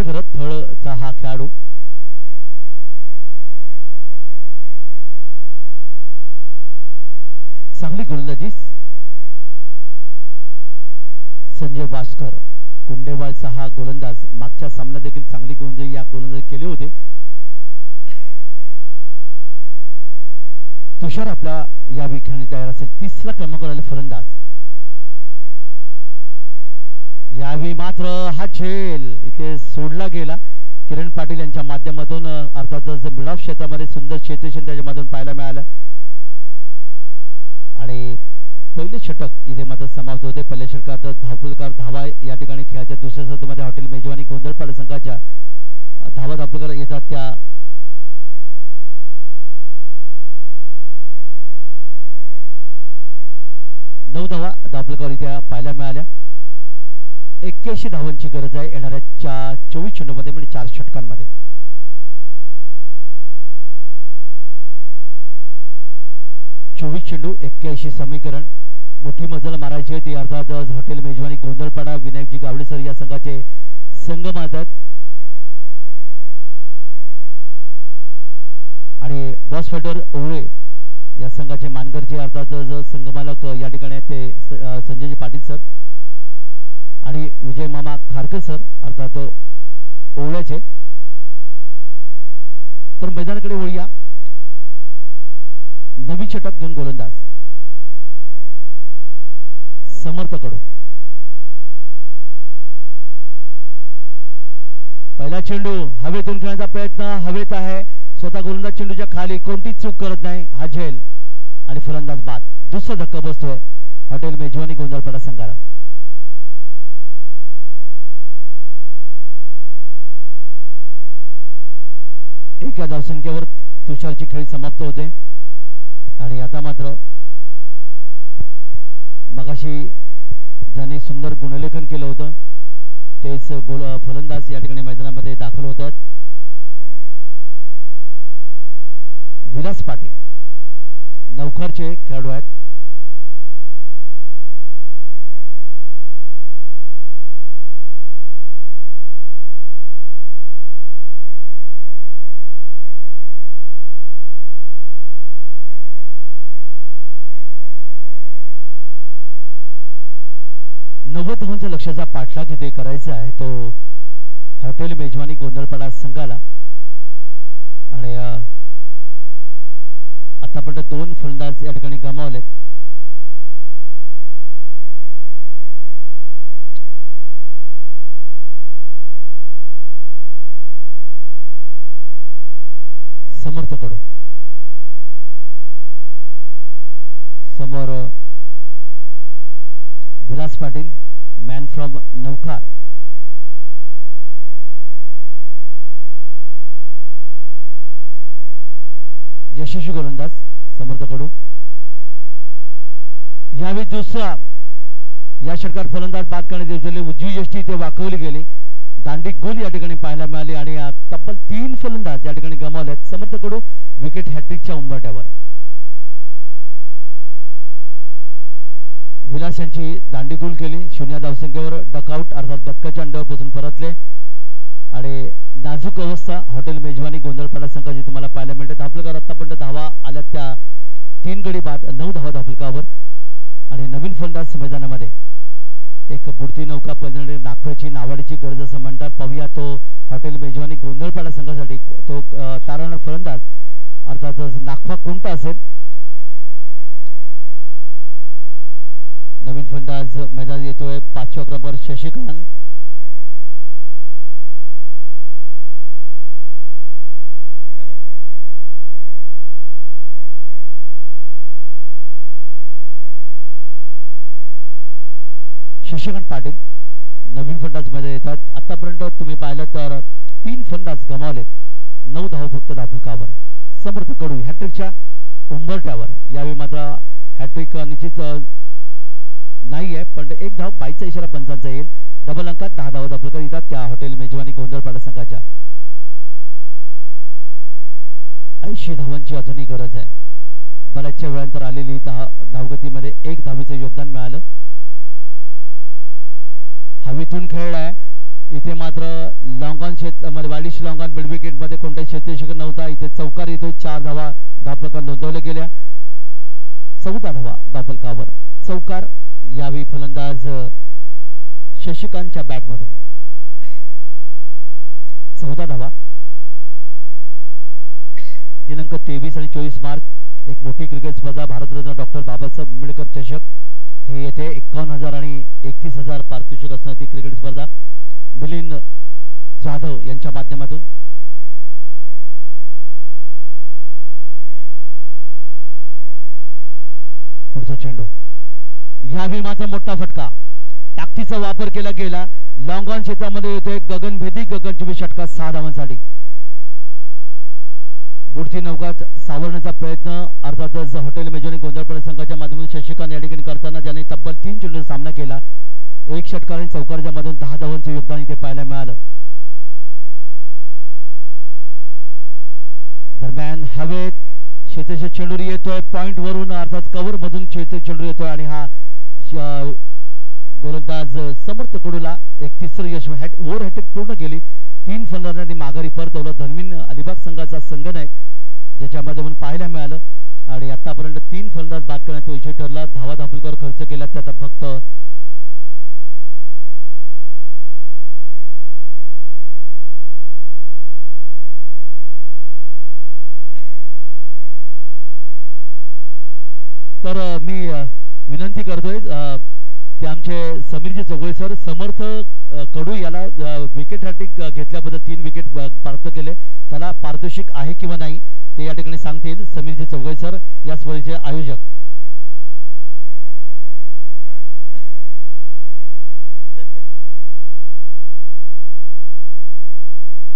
घरत थळचा हा खेळाडू. चांगली गोलंदाजी संजय वास्कर. कुंडेवालचा हा गोलंदाज मागच्या सामन्यात देखील चांगली गोलंदाजी या गोलंदाजी केली होती. तुषार आपल्या यावेळी खेळण्याची तयार असेल. 3रा क्रमांकावर फलंदाज. यावेळी मात्र हा झेल इथे सोडला गेला किरण पाटील यांच्या माध्यमातून. अर्थातच मिड ऑफ क्षेत्रामध्ये सुंदर क्षेत्ररक्षण त्याच्या माध्यमातून पाहायला मिळालं. आणि पहिले षटक इथे मात्र समाप्त होते. पहिल्या षटकात धावपलकार धावा या ठिकाणी खेळाच्या दुसऱ्या सत्रामध्ये हॉटेल मेजवानी गोंधळपाडा संघाच्या धावा धावपलकार येतात त्या 9 धावा धावपलकार इथे पाहायला मिळाल्या. 81 धावांची गरज आहे येणाऱ्या 24 चेंडूमध्ये, म्हणजे 4 षटकांमध्ये. चेंडू 81 समीकरण. मोठी मजल मारायची आहे ती अर्थातच हॉटेल मेजवानी गोंधळपाडा विनायकजी गावडे सर या संघाचे संघ मारतात. आणि बॉस फेडर ओवळे या संघाचे मानकरचे अर्थातच संघमालक या ठिकाणी ते संजयजी पाटील सर. आणि विजय मामा खारकर सर अर्थात ओवळ्याचे. तर मैदानाकडे वळूया. नवीन षटक घेऊन गोलंदाज समर्थ कडू. पहिला चेंडू हवेतून खेळण्याचा प्रयत्न हवेत आहे. स्वतः गोलंदाज चेंडूच्या खाली कोणतीच चूक करत नाही. हा झेल आणि फलंदाज बाद. दुसरा धक्का बसतोय हॉटेल मेजवानी गोंधळपाडा संघाला. एका धावसंख्येवर तुषारची खेळी समाप्त होते आणि आता मात्र मगाशी ज्याने सुंदर गुणलेखन केलं होतं तेच फलंदाज या ठिकाणी मैदानामध्ये दाखल होतात. विलास पाटील नवखरचे खेळाडू आहेत. नव्वद धावांचा लक्ष्याचा पाठलाग इथे करायचा आहे तो हॉटेल मेजवानी गोंधळपाडा संघाला. आणि आतापर्यंत 2 फलंदाज या ठिकाणी गमावलेत. समर्थ कडू समोर विलास पाटील मॅन फ्रॉम नवकार. यशस्वी गोलंदाज समर्थ कडू. यावेळी दुसरा या षटकात फलंदाज बाद करण्यात उजवी यष्टी इथे वाकवली गेली. दांडी गोल या ठिकाणी पाहायला मिळाली आणि तब्बल 3 फलंदाज या ठिकाणी गमावलेत. समर्थ कडू विकेट हॅट्रिकच्या उंबरठ्यावर. विलास यांची दांडी गोल केली. 0 धावसंख्येवर डकआउट अर्थात बदकाच्या अंड्यावर बसून परतले आणि नाजूक अवस्था हॉटेल मेजवानी गोंधळपाडा संघाची तुम्हाला पाहायला मिळते. धावफलकावर आतापर्यंत धावा आल्या त्या 3 गडी बाद 9 धावा धावफलकावर. आणि नवीन फलंदाज मैदानामध्ये एक बुडती नौका पलटवणारी नागपूरची नावाडीची गरज असं म्हणतात. पाहूया तो हॉटेल मेजवानी गोंधळपाडा संघासाठी तो तारवणार फलंदाज अर्थात नागपा कोणता असेल. नवीन फलंदाज मैदानात येतोय 5व्या क्रमांकावर शशिकांत. शशिकांत पाटील नवीन फलंदाज मध्ये येतात. आतापर्यंत तुम्ही पाहिलं तर 3 फलंदाज गमावलेत. 9 धावा फक्त धावफलकावर. समर्थ कडू हॅट्रिकच्या उंबरठ्यावर. यावेळी मात्र हॅट्रिक निश्चित नाही आहे पण 1 धाव 22चा इशारा पंचांचा येईल. डबल अंकात 10 धावा धावफलकावर येतात त्या हॉटेल मेजवानी गोंधळपाडा संघाच्या. 80 धावांची अजूनही गरज आहे. बऱ्याचशा वेळानंतर आलेली धावगतीमध्ये 1 धावेचं योगदान मिळालं. हवेतून खेळलाय इथे मात्र लॉंग ऑन मध्ये वालिश लॉंग ऑन मिड विकेट मध्ये कोणताही क्षेत्ररक्षक नव्हता. इथे चौकार येतो. 4 धावा धावफलकावर नोंदवल्या गेल्या. 14 धावा धावफलकावर चौकार. यावेळी फलंदाज शशिकांतच्या बॅटमधून 14 धावा. दिनांक 23 आणि 24 मार्च एक मोठी क्रिकेट स्पर्धा भारतरत्न डॉक्टर बाबासाहेब आंबेडकर चषक ही येथे 51,000 आणि 31,000 पारितोषिक असणारी ती क्रिकेट स्पर्धा मिलिंद जाधव यांच्या माध्यमातून पुढचा चेंडू. यावेळी मात्र मोठा फटका. ताकदीचा वापर केला गेला. लॉंग ऑन क्षेत्रामध्ये येतोय गगनभेदी गगनचुंबी षटका 6 धावांसाठी. बुडती नौकात सावरण्याचा प्रयत्न अर्थातच हॉटेल मेजवानी गोंधळपाडा संघाच्या माध्यमातून शशिकांत या ठिकाणी करताना ज्याने तब्बल 3 चेंडूंचा सामना केला. 1 षटकार आणि चौकारच्या मधून 10 धावांचं योगदान इथे पाहायला मिळालं. दरम्यान हवेत क्षेत्ररक्षक चेंडू येतोय पॉइंट वरून अर्थात कव्हर मधून क्षेत्ररक्षक चेंडू येतोय आणि हा गोलंदाज समर्थ कडूला एक तिसरं यश ओव्हर हॅट्रिक पूर्ण केली. 3 फलंदाजांनी माघारी परतवलं. धर्मीन अलिबाग संघाचा संघनायक ज्याच्यामध्ये म्हणून पाहायला मिळालं आणि आतापर्यंत 3 फलंदाज बाद करण्यात तो यशस्वी ठरला. धावा धावफलकावर खर्च केला त्यात फक्त तर मी विनंती करतोय ते आमचे समीरजी चौगुले सर समर्थ कडू याला विकेट हॅट्रिक घेतल्याबद्दल 3 विकेट प्राप्त केले त्याला पारितोषिक आहे किंवा नाही ते या ठिकाणी सांगतील समीरजी चौगुले सर या स्पर्धेचे आयोजक.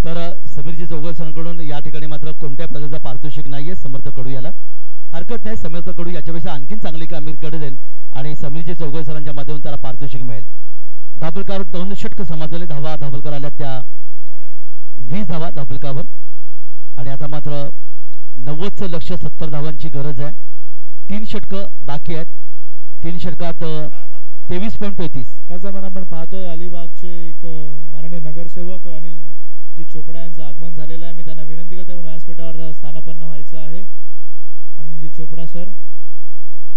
तर समीरजी चौगुले सरांकडून या ठिकाणी मात्र कोणत्या प्रकारचा पारितोषिक नाहीये समर्थ कडू याला हरकत नाही. समर्थ कडू याच्यापेक्षा आणखीन चांगली कामगिरी करेल आणि समीरजी चौगुले सरांच्या माध्यमातून त्याला पारितोषिक मिळेल. धाबलकर 2 षटक समाजले धावा धाबलकर आल्या त्या 20 धावा धाबलकावर आणि आता मात्र 90चं लक्ष 70 धावांची गरज आहे. 3 षटक बाकी आहेत. 3 षटकात 23.33. त्याचप्रमाणे आपण पाहतोय अलिबागचे एक माननीय नगरसेवक अनिलजी चोपडा यांचं आगमन झालेलं आहे. मी त्यांना विनंती करते म्हणून व्यासपीठावर स्थानापन्न व्हायचं आहे. अनिलजी चोपडा सर.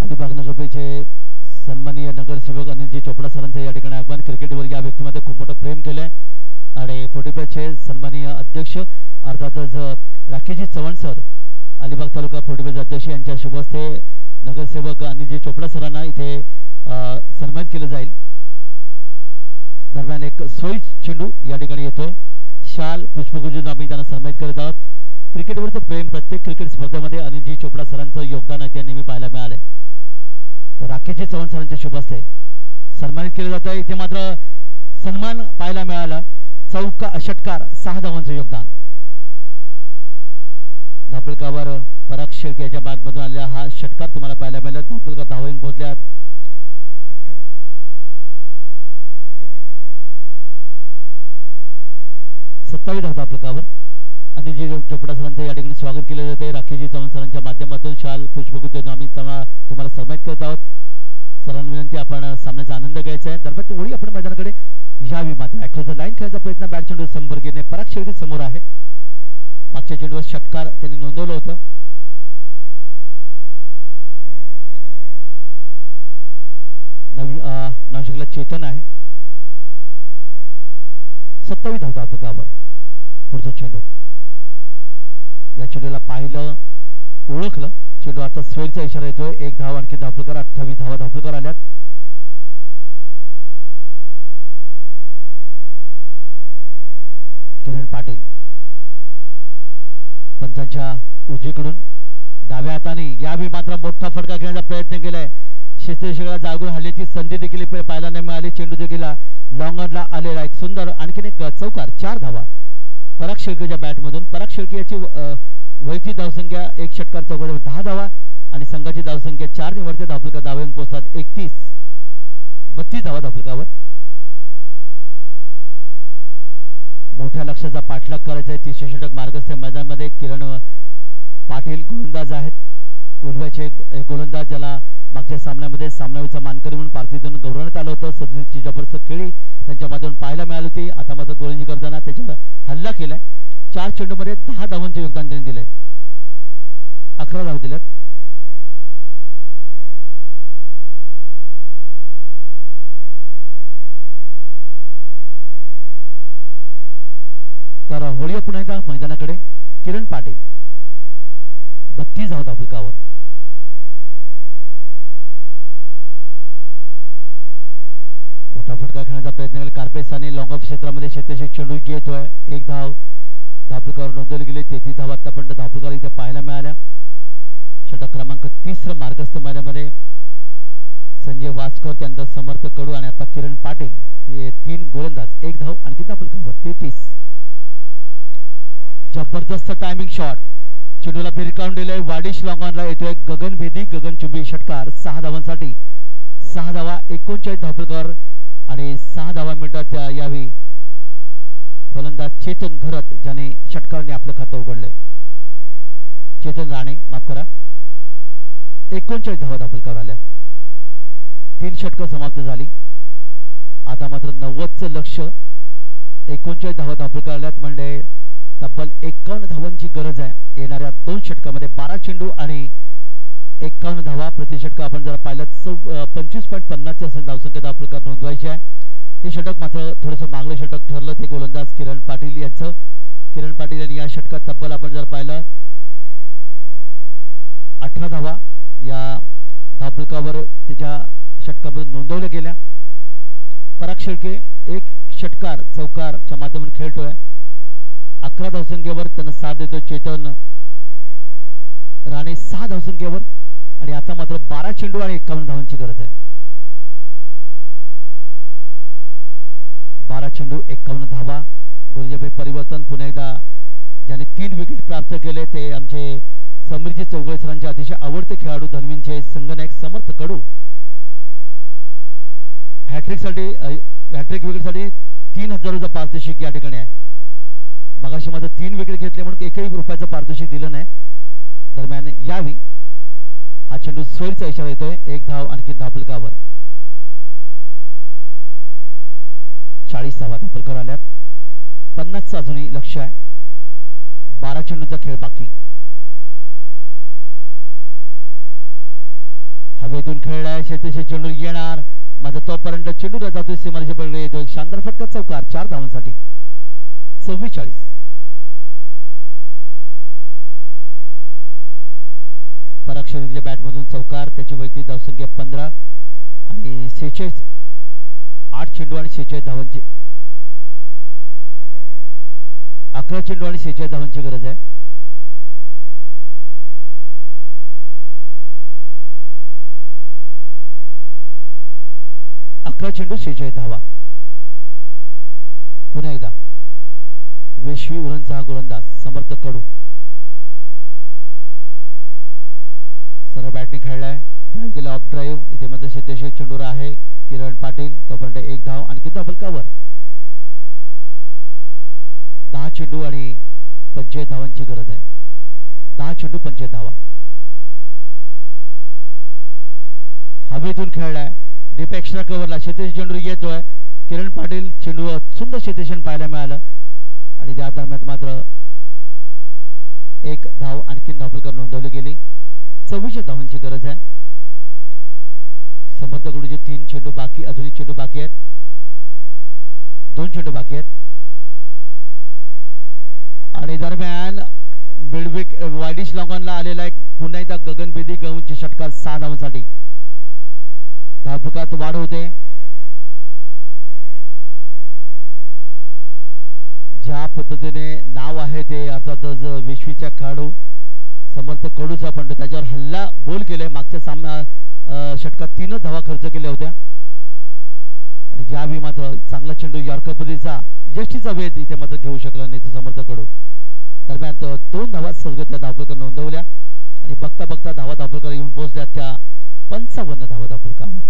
अलिबाग नगरपालिकेचे सन्माननीय नगरसेवक अनिलजी चोपडा सरांचं या ठिकाणी आगमन. क्रिकेटवर या व्यक्तीमध्ये खूप मोठं प्रेम केलंय आणि 45चे सन्माननीय अध्यक्ष अर्थातच राकेशजी चव्हाण सर अलिबाग तालुका 45 अध्यक्ष यांच्या शुभ हस्ते नगरसेवक अनिलजी चोपडा सरांना इथे सन्मानित केलं जाईल. दरम्यान एक सोयी चेंडू या ठिकाणी येतोय. शाल पुष्पगुच्छ आम्ही त्यांना सन्मानित करत आहोत. क्रिकेटवरचं प्रेम प्रत्येक क्रिकेट स्पर्धेमध्ये अनिलजी चोपडा सरांचं योगदान आहे ते नेहमी पाहायला मिळालंय. तर राकेशजी चव्हाण सरांच्या शुभ हस्ते सन्मानित केलं जात आहे. इथे मात्र सन्मान पाहायला मिळाला. षटकार 6 धावांचं योगदान. धापलकावर पराग शेळके याच्या बॅटमधून आलेला हा षटकार तुम्हाला पाहायला मिळाला. धापलकर धावांनी पोहोचल्यात 27 धावा धापलकावर. अनिलजी चोपडा सरांचं या ठिकाणी स्वागत केलं जाते. राकेशजी चव्हाण सरांच्या माध्यमातून शाल पुष्पगुच्छ आम्ही तुम्हाला सन्मानित करत आहोत. सरांना विनंती आपण सामन्याचा आनंद घ्यायचा आहे. दरम्यान तेवढी आपण मैदानाकडे यावी मात्र अक्रॉस द लाईन खेळायचा प्रयत्न बॅट चेंडू संपर्कीने पराग शेळके समोर आहे. मागच्या चेंडूवर षटकार त्यांनी नोंदवलं होतं. नवीन नाव शिकला चेतन आहे. 27 धावा धापलकावर. पुढचा चेंडू या चेंडूला पाहिलं ओळखलं. चेंडू आता स्वेरचा इशारा येतोय. 1 धाव आणखी धापलकर. 28 धावा धापलकर आल्यात. किरण पाटील पंचांच्या उजवीकडून डाव्या हाताने यावेळी मात्र मोठा फटका खेळण्याचा प्रयत्न केलाय. क्षेत्ररक्षकाला जागून हल्ल्याची संधी देखील पाहायला नाही मिळाली. चेंडू देखील लॉंगॉनला आलेला एक सुंदर आणखीन एक चौकार. 4 धावा पराग शेळकेच्या बॅटमधून. पराग शेळके याची वैयक्तिक धावसंख्या 1 षटकार चौकार 10 धावा आणि संघाची धावसंख्या 4 निवडते. धापलकर धावांक पोहोचतात 32 धावा धापलकावर. मोठ्या लक्ष्याचा पाठलाग करायचा आहे. 30 षटक मार्गस्थ मैदानामध्ये किरण पाटील गोलंदाज आहेत. उलव्याचे गोलंदाज ज्याला मागच्या सामन्यामध्ये सामनावीचा मानकरी म्हणून पार्थिवतून गौरवण्यात आलं होतं. सदतीची जबरदस्त खेळी त्यांच्या माध्यमातून पाहायला मिळाली होती. आता मात्र गोलंदाजी करताना त्याच्यावर हल्ला केलाय. 4 चेंडूमध्ये 10 धावांचे योगदान त्यांनी दिले. 11 धावा दिल्यात. तर होळी पुन्हा एकदा मैदानाकडे. किरण पाटील 32 धावा धापलकावर. मोठा फटका खेळण्याचा प्रयत्न केला. कार्पेसाने लॉंग ऑफ क्षेत्रामध्ये क्षेत्ररक्षक चेंडू घेतोय. 1 धाव धापलकावर नोंदवली गेली. 33 धावा आतापर्यंत धापलकर इथे पाहायला मिळाल्या. षटक क्रमांक 30 मार्गस्थ मैदानामध्ये संजय वासकर त्यानंतर समर्थ कडू आणि आता किरण पाटील हे 3 गोलंदाज. 1 धाव आणखी धापलकावर. 33 जबरदस्त टायमिंग शॉट. चेंडूला भिरकावून दिलंय. वाडिश लॉंगॉनला येतोय गगनभेदी गगनचुंबी षटकार 6 धावांसाठी. 6 धावा 39 धापलकर आणि 6 धावा मिळतात यावेळी फलंदाज चेतन घरत ज्याने षटकाराने आपलं खातं उघडलंय. चेतन राणे माफ करा. 39 धावा धापलकर आल्या. 3 षटकं समाप्त झाली. आता मात्र 90चं लक्ष. 39 धावा धापलकर आल्यात म्हणजे तब्बल 51 धावांची गरज आहे. येणाऱ्या 2 षटकामध्ये 12 चेंडू आणि 51 धावा प्रति षटक आपण जर पाहिलं 25.50 असेल धावसंख्या धापलकर नोंदवायची आहे. हे षटक मात्र थोडंसं मागलं षटक ठरलं ते गोलंदाज किरण पाटील यांचं. किरण पाटील यांनी या षटकात तब्बल आपण जर पाहिलं 18 धावा या धावफलकावर त्याच्या षटकामधून नोंदवल्या गेल्या. पराग शेळके एक षटकार चौकारच्या माध्यमातून खेळतोय. 11 धावसंख्येवर त्यांना साथ देतोय चेतन राणे 6 धावसंख्येवर. आणि आता मात्र 12 चेंडू आणि 51 धावांची गरज आहे. 12 चेंडू 51 धावा. गोलंदाजी परिवर्तन पुन्हा एकदा ज्याने 3 विकेट प्राप्त केले ते आमचे समीरजी चौगुले सरांचे अतिशय आवडते खेळाडू धनवींचे संगनायक समर्थ कडू. हॅट्रिक विकेटसाठी 3000 पारितोषिक या ठिकाणी आहे. मगाशी मात्र 3 विकेट घेतले म्हणून एकही रुपयाचं पारितोषिक दिलं नाही. दरम्यान यावी हा चेंडू सोयीचा इशारा येतोय. 1 धाव आणखी धावफलकावर. 40 धावा धावफलकावर आल्यात. 50चं अजूनही लक्ष आहे. 12 चेंडूचा खेळ बाकी. हवेतून खेळलाय शेतीचे चेंडू येणार मात्र तोपर्यंत चेंडू जातोय सीमारेषे पलीकडे येतो. एक शानदार फटका चौकार 4 धावांसाठी. 44. पराग शेळकेच्या बॅटमधून चौकार. त्याची वैयक्तिक धावसंख्या 15 आणि 46 8 चेंडू आणि 46 धावांची 11 चेंडू आणि 46 धावांची गरज आहे. चेंडू 46 धावा. पुन्हा एकदा वेश्वी उरणचा हा गोलंदाज समर्थ कडू सरळ बॅटने खेळलाय. ड्राईव्ह केला ऑफ ड्राईव्ह. इथे मात्र शेतेशेक चेंडूवर आहे किरण पाटील. तोपर्यंत 1 धाव आणखी धावफलकावर. 10 चेंडू आणि 25 धावांची गरज आहे. 10 चेंडू 25 धावा. हवेतून खेळलाय डीप एक्स्ट्रा कव्हरला शेतेश चेंडू येतोय. किरण पाटील चेंडू सुंदर शेतेशन पाहायला मिळालं आणि त्या दरम्यान मात्र 1 धाव आणखी धावफलकावर नोंदवली गेली. 24 धावांची गरज आहे. समर्थ कडूचे 3 चेंडू बाकी. अजूनही चेंडू बाकी आहेत. 2 चेंडू बाकी आहेत. आणि दरम्यान मिडविक वायडिश लॉंगॉनला आलेला एक पुन्हा एकदा गगनभेदी गहूंचे षटकार 6 धावांसाठी. धावफलकात वाढ होते. ज्या पद्धतीने नाव आहे ते अर्थातच विश्वीच्या खेळाडू समर्थ कडूचा पण त्याच्यावर हल्ला बोल केले. मागच्या षटकात 3 धावा खर्च केल्या होत्या आणि यावेळी मात्र चांगला चेंडू यॉर्कर पद्धतीचा यष्टीचा वेध इथे मात्र घेऊ शकला नाही तो समर्थ कडू. दरम्यान 2 धावा सहज त्या धावफलकावर नोंदवल्या आणि बघता बघता धावा धावफलकावर येऊन पोहोचल्या त्या 55 धावा धावफलकावर.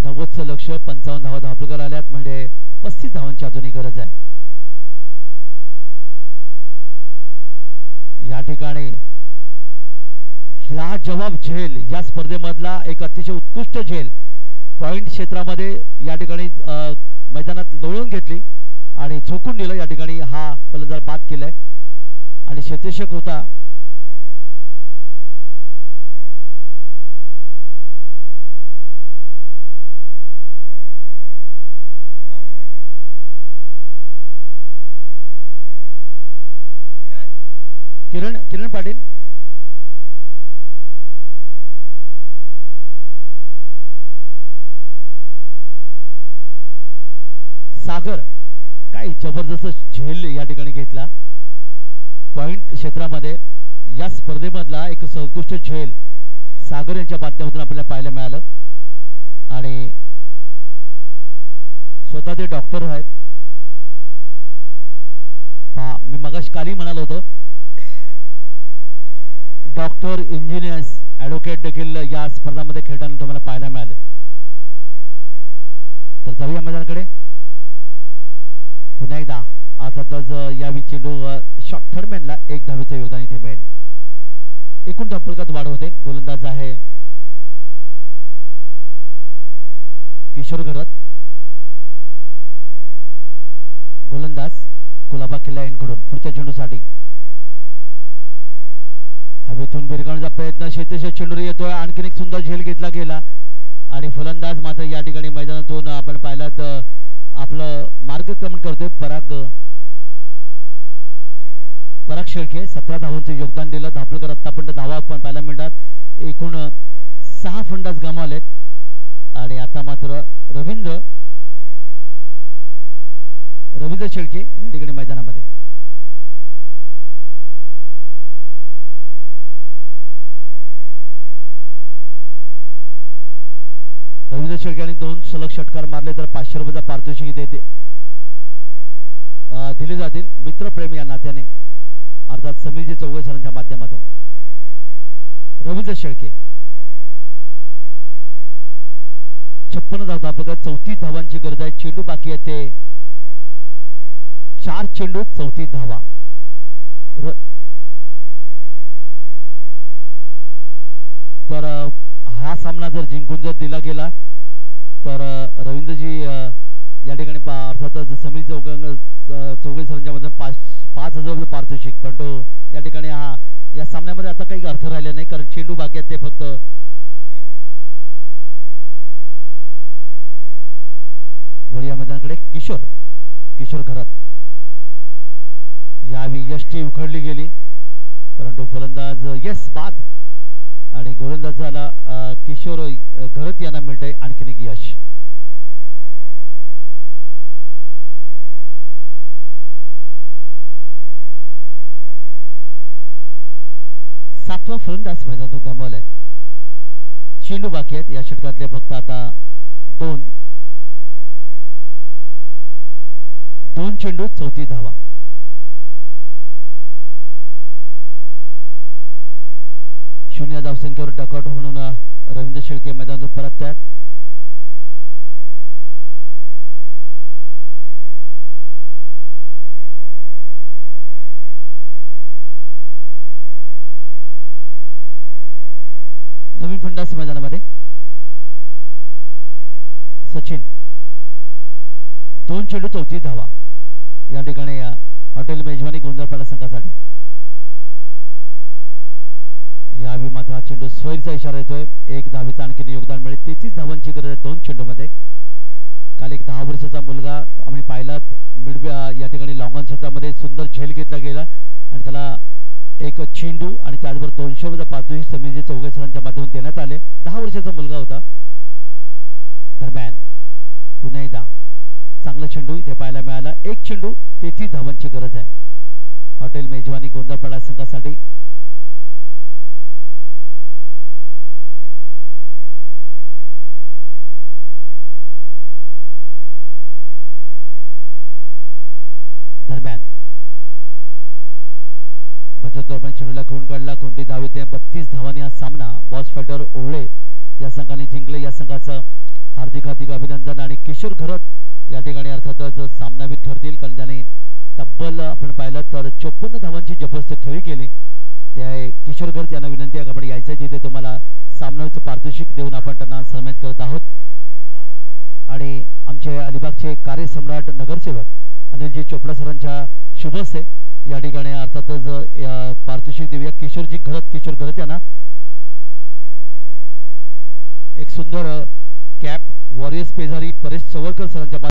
90चं लक्ष. 55 धावा धावफलकावर आल्यात म्हणजे 35 धावांची अजूनही गरज आहे. या ठिकाणी लाजवाब झेल या स्पर्धेमधला एक अतिशय उत्कृष्ट झेल पॉइंट क्षेत्रामध्ये या ठिकाणी मैदानात लोळून घेतली आणि झोकून दिलं. या ठिकाणी हा फलंदाज बाद केलाय आणि शेतेशक होता किरण पाटील. सागर काय जबरदस्त झेल या ठिकाणी घेतला पॉइंट क्षेत्रामध्ये. या स्पर्धेमधला एक सर्वोत्कृष्ट झेल सागर यांच्या माध्यमातून आपल्याला पाहायला मिळालं आणि स्वतः ते डॉक्टर आहेत. पहा मी मगाशी काली म्हणालो होतो डॉक्टर इंजिनियर्स ॲडव्होकेट देखील या स्पर्धांमध्ये खेळताना तुम्हाला पाहायला मिळाले. तर जाऊया मैदानाकडे. पुन्हा एकदा अर्थातच यावेळी चेंडू शॉर्ट थर्डमॅनला 1 धावेचं योगदान इथे मिळेल. एकूण धावफलकात वाढ होते. गोलंदाज आहे किशोर घरत. गोलंदाज कुलाबा किल्ला यांकडून पुढच्या चेंडूसाठी हवेतून भिरकावण्याचा प्रयत्न. शेतेश चेंडू येतोय. आणखीन एक सुंदर झेल घेतला गेला आणि फलंदाज मात्र या ठिकाणी मैदानातून आपण पाहिलं तर आपलं मार्गक्रमण करतोय. पराग शेळके ना पराग शेळके 17 धावांचे योगदान दिलं. धापलकर आत्तापर्यंत धावा पण पाहायला मिळतात. एकूण 6 फंडाच गमावलेत आणि आता मात्र रवींद्र शेळके या ठिकाणी मैदानामध्ये. रवींद्र शेळके यांनी 2 सलग षटकार मारले तर 500 रुपयाचा पारितोषिक दिले जातील. मित्रप्रेमी या नात्याने अर्थात समीरजी चौगुले सरांच्या माध्यमातून. रवींद्र शेळके 56 धाव आपल्याकडे 34 धावांची गरज आहे. चेंडू बाकी आहे ते 4 चेंडू 34 धावा. तर हा सामना जर जिंकून जर दिला गेला तर रवींद्रजी या ठिकाणी अर्थातच समीर चौगुले सरांच्या मध्ये 5,000 रुपये पारितोषिक. पण तो या ठिकाणी या सामन्यामध्ये आता काही अर्थ राहिला नाही कारण चेंडू बाकी आहेत ते फक्त 3. वळी या मैदानाकडे किशोर घरात यावी यष्टी उखडली गेली परंतु फलंदाज बाद आणि गोलंदाज झाला किशोर घरत यांना मिळतंय आणखीन एक यश. सातवा फलंदाज मैदानातून गमावलाय. चेंडू बाकी आहेत या षटकातले फक्त आता 2 चेंडू 34 धावा. शून्य धावसंख्येवर डकआउट म्हणून रवींद्र शेळके मैदानातून परततात. नवीन फलंदाज मैदानामध्ये सचिन 2 चेंडू 34 धावा या ठिकाणी हॉटेल मेजवानी गोंधळपाडा संघासाठी. यावेळी मात्र हा चेंडू स्वैरचा इशारा येतोय. 1 धावेचं आणखीन योगदान मिळेल. 33 धावांची गरज आहे 2 चेंडूमध्ये. काल एक 10 वर्षाचा मुलगा आम्ही पाहिला या ठिकाणी लॉंगॉन क्षेत्रामध्ये सुंदर झेल घेतला गेला आणि त्याला एक चेंडू आणि त्याचबरोबर 200 रुपयाचा पारितोषिक समीरजी चौगुले सरांच्या माध्यमातून देण्यात आले. 10 वर्षाचा मुलगा होता. दरम्यान पुन्हा एकदा चांगला चेंडू इथे पाहायला मिळाला. 1 चेंडू 33 धावांची गरज आहे हॉटेल मेजवानी गोंधळपाडा संघासाठी. दरम्यान बचत चेंडूला खेळून काढला. कोणती धाव येते 32 धावांनी हा सामना बॉस फायटर ओवळे या संघाने जिंकले. या संघाचं हार्दिक अभिनंदन. आणि किशोर घरत या ठिकाणी अर्थातच सामनावीर ठरतील कारण त्याने तब्बल आपण पाहिलं तर 54 धावांची जबरदस्त खेळी केली. त्या किशोर घरत यांना विनंती आहे आपण यायचं जिथे तुम्हाला सामनावीरचं पारितोषिक देऊन आपण त्यांना सन्मानित करत आहोत. आणि आमचे अलिबागचे कार्यसम्राट नगरसेवक अनिलजी चोपडा सरांच्या शुभ हस्ते या ठिकाणी अर्थातच पारितोषिक देऊया. किशोर घरत यांना एक सुंदर कॅप वॉरियर्स पेजारी परेश चवळकर सरांच्या